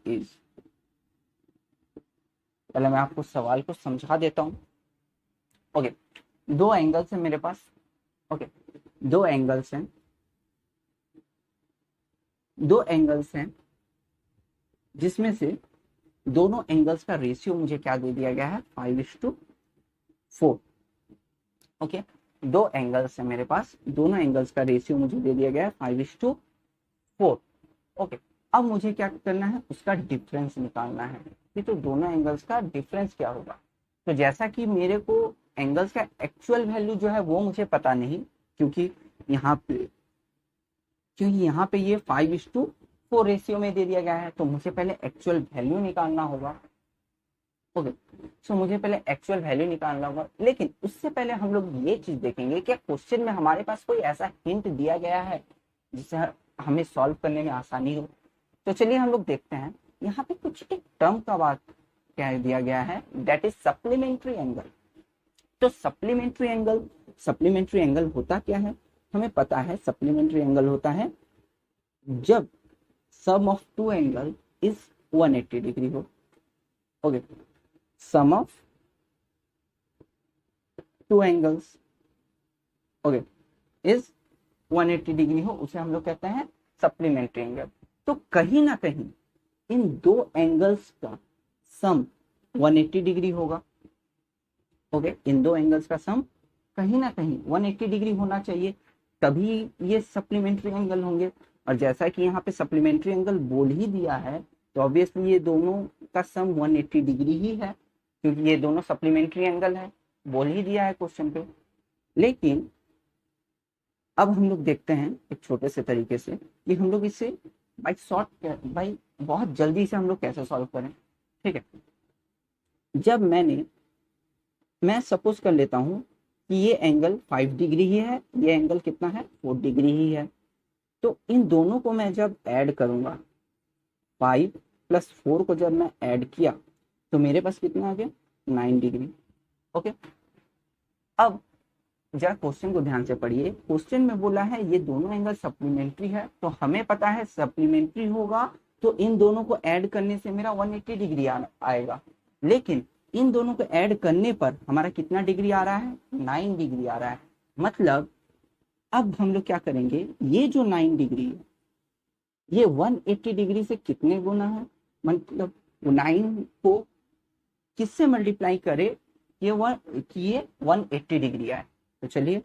is, पहले मैं आपको सवाल को समझा देता हूं। ओके, दो एंगल्स हैं मेरे पास। ओके, दो एंगल्स हैं जिसमें से दोनों एंगल्स का रेशियो मुझे क्या दे दिया गया है, 5:4। ओके, दो एंगल्स हैं मेरे पास, दोनों एंगल्स का रेशियो मुझे दे दिया गया है 5:4। ओके, अब मुझे क्या करना है, उसका डिफरेंस निकालना है कि तो दोनों एंगल्स का डिफरेंस क्या होगा। तो जैसा कि मेरे को एंगल्स का एक्चुअल वैल्यू जो है वो मुझे पता नहीं, क्योंकि यहाँ पे ये 5:4 रेशियो में दे दिया गया है, तो मुझे पहले एक्चुअल वैल्यू निकालना होगा। ओके, सो मुझे पहले एक्चुअल वैल्यू निकालना होगा, लेकिन उससे पहले हम लोग ये चीज देखेंगे कि क्वेश्चन में हमारे पास कोई ऐसा हिंट दिया गया है जिससे हमें सॉल्व करने में आसानी हो। तो चलिए हम लोग देखते हैं, यहाँ पे कुछ एक टर्म का बात क्या दिया गया है, दैट इज सप्लीमेंट्री एंगल। तो सप्लीमेंट्री एंगल होता क्या है, हमें पता है सप्लीमेंट्री एंगल होता है जब sum of two angle is 180 degree हो। Okay, sum of two angles okay is 180 degree हो, उसे हम लोग कहते हैं सप्लीमेंट्री एंगल। तो कहीं ना कहीं इन दो एंगल्स का सम 180 डिग्री होगा। ओके, इन दो एंगल्स का सम कहीं ना कहीं 180 डिग्री होना चाहिए, तभी ये सप्लीमेंट्री एंगल होंगे। और जैसा कि यहाँ पे सप्लीमेंट्री एंगल बोल ही दिया है, तो ऑब्वियसली ये दोनों का सम 180 डिग्री ही है, क्योंकि ये दोनों सप्लीमेंट्री एंगल है, बोल ही दिया है क्वेश्चन पे। लेकिन अब हम लोग देखते हैं एक छोटे से तरीके से कि हम लोग इसे भाई बहुत जल्दी से हम लोग कैसे सॉल्व करें। ठीक है, जब मैं सपोज कर लेता हूं कि ये एंगल 5 डिग्री ही है, ये एंगल कितना है 4 डिग्री ही है, तो इन दोनों को मैं जब ऐड करूंगा, 5 + 4 को जब मैं ऐड किया तो मेरे पास कितना आ गया 9 डिग्री। ओके, अब जरा क्वेश्चन को ध्यान से पढ़िए। क्वेश्चन में बोला है ये दोनों एंगल सप्लीमेंट्री है, तो हमें पता है सप्लीमेंट्री होगा तो इन दोनों को ऐड करने से मेरा 180 डिग्री आएगा। लेकिन इन दोनों को ऐड करने पर हमारा कितना डिग्री आ रहा है 9 डिग्री आ रहा है। मतलब अब हम लोग क्या करेंगे, ये जो 9 डिग्री है ये 180 डिग्री से कितने गुना है, मतलब 9 को किससे मल्टीप्लाई करे ये 180 डिग्री आए। तो चलिए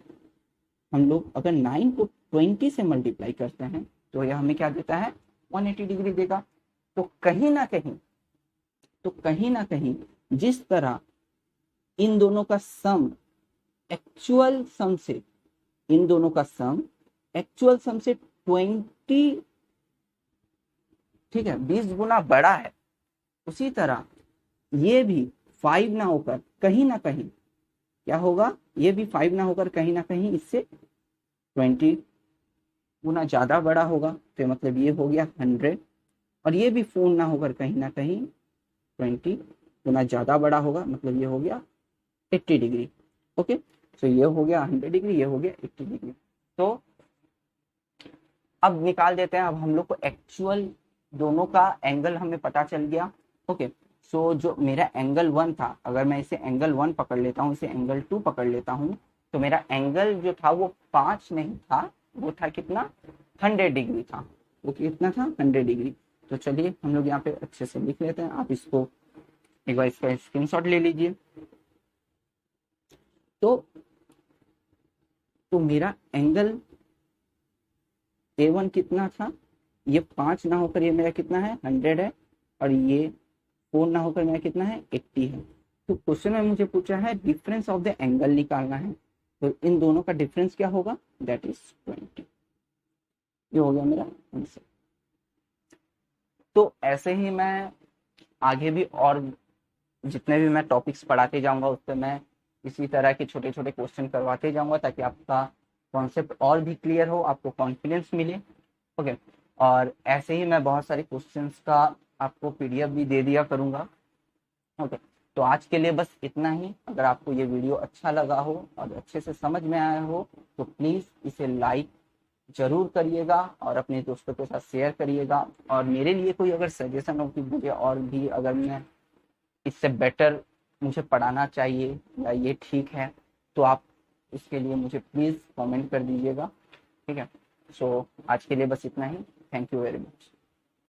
हम लोग अगर 9 को 20 से मल्टीप्लाई करते हैं तो यह हमें क्या देता है 180 डिग्री देगा। तो कहीं ना कहीं जिस तरह इन दोनों का सम एक्चुअल सम से 20, ठीक है, 20 गुना बड़ा है, उसी तरह ये भी 5 ना होकर कहीं ना कहीं क्या होगा, ये भी 5 ना होकर कहीं ना कहीं इससे 20 गुना ज्यादा बड़ा होगा। तो मतलब ये हो गया 100, और ये भी 4 ना होकर कहीं ना कहीं 20 गुना ज्यादा बड़ा होगा, मतलब ये हो गया 80 डिग्री। ओके, तो ये हो गया 100 डिग्री, ये हो गया 80 डिग्री। तो अब निकाल देते हैं, अब हम लोग को एक्चुअल दोनों का एंगल हमें पता चल गया। ओके, सो जो मेरा एंगल 1 था, अगर मैं इसे एंगल 1 पकड़ लेता हूँ, इसे एंगल 2 पकड़ लेता हूँ, तो मेरा एंगल जो था वो 5 नहीं था, वो था कितना 100 डिग्री था। वो कितना था 100 डिग्री। तो चलिए हम लोग यहाँ पे अच्छे से लिख लेते हैं, आप इसको एक बार इसका स्क्रीनशॉट ले लीजिए। तो मेरा एंगल A1 कितना था, ये 5 ना होकर ये मेरा कितना है 100 है, और ये 4 ना होकर मेरा कितना है 80 है। तो क्वेश्चन में मुझे पूछा है डिफरेंस ऑफ द एंगल निकालना है, तो इन दोनों का डिफरेंस क्या होगा, दैट इज 20। ये हो गया मेरा आंसर। तो ऐसे ही मैं आगे भी और जितने भी मैं टॉपिक्स पढ़ाते जाऊंगा उस पर मैं इसी तरह के छोटे छोटे क्वेश्चन करवाते जाऊंगा, ताकि आपका कॉन्सेप्ट और भी क्लियर हो, आपको कॉन्फिडेंस मिले। ओके, और ऐसे ही मैं बहुत सारे क्वेश्चंस का आपको PDF भी दे दिया करूंगा। ओके, तो आज के लिए बस इतना ही। अगर आपको ये वीडियो अच्छा लगा हो और अच्छे से समझ में आया हो तो प्लीज़ इसे लाइक जरूर करिएगा और अपने दोस्तों के साथ शेयर करिएगा। और मेरे लिए कोई अगर सजेशन हो कि मुझे और भी अगर मैं इससे बेटर मुझे पढ़ाना चाहिए या ये ठीक है, तो आप इसके लिए मुझे प्लीज़ कमेंट कर दीजिएगा। ठीक है, सो आज के लिए बस इतना ही। Thank you very much.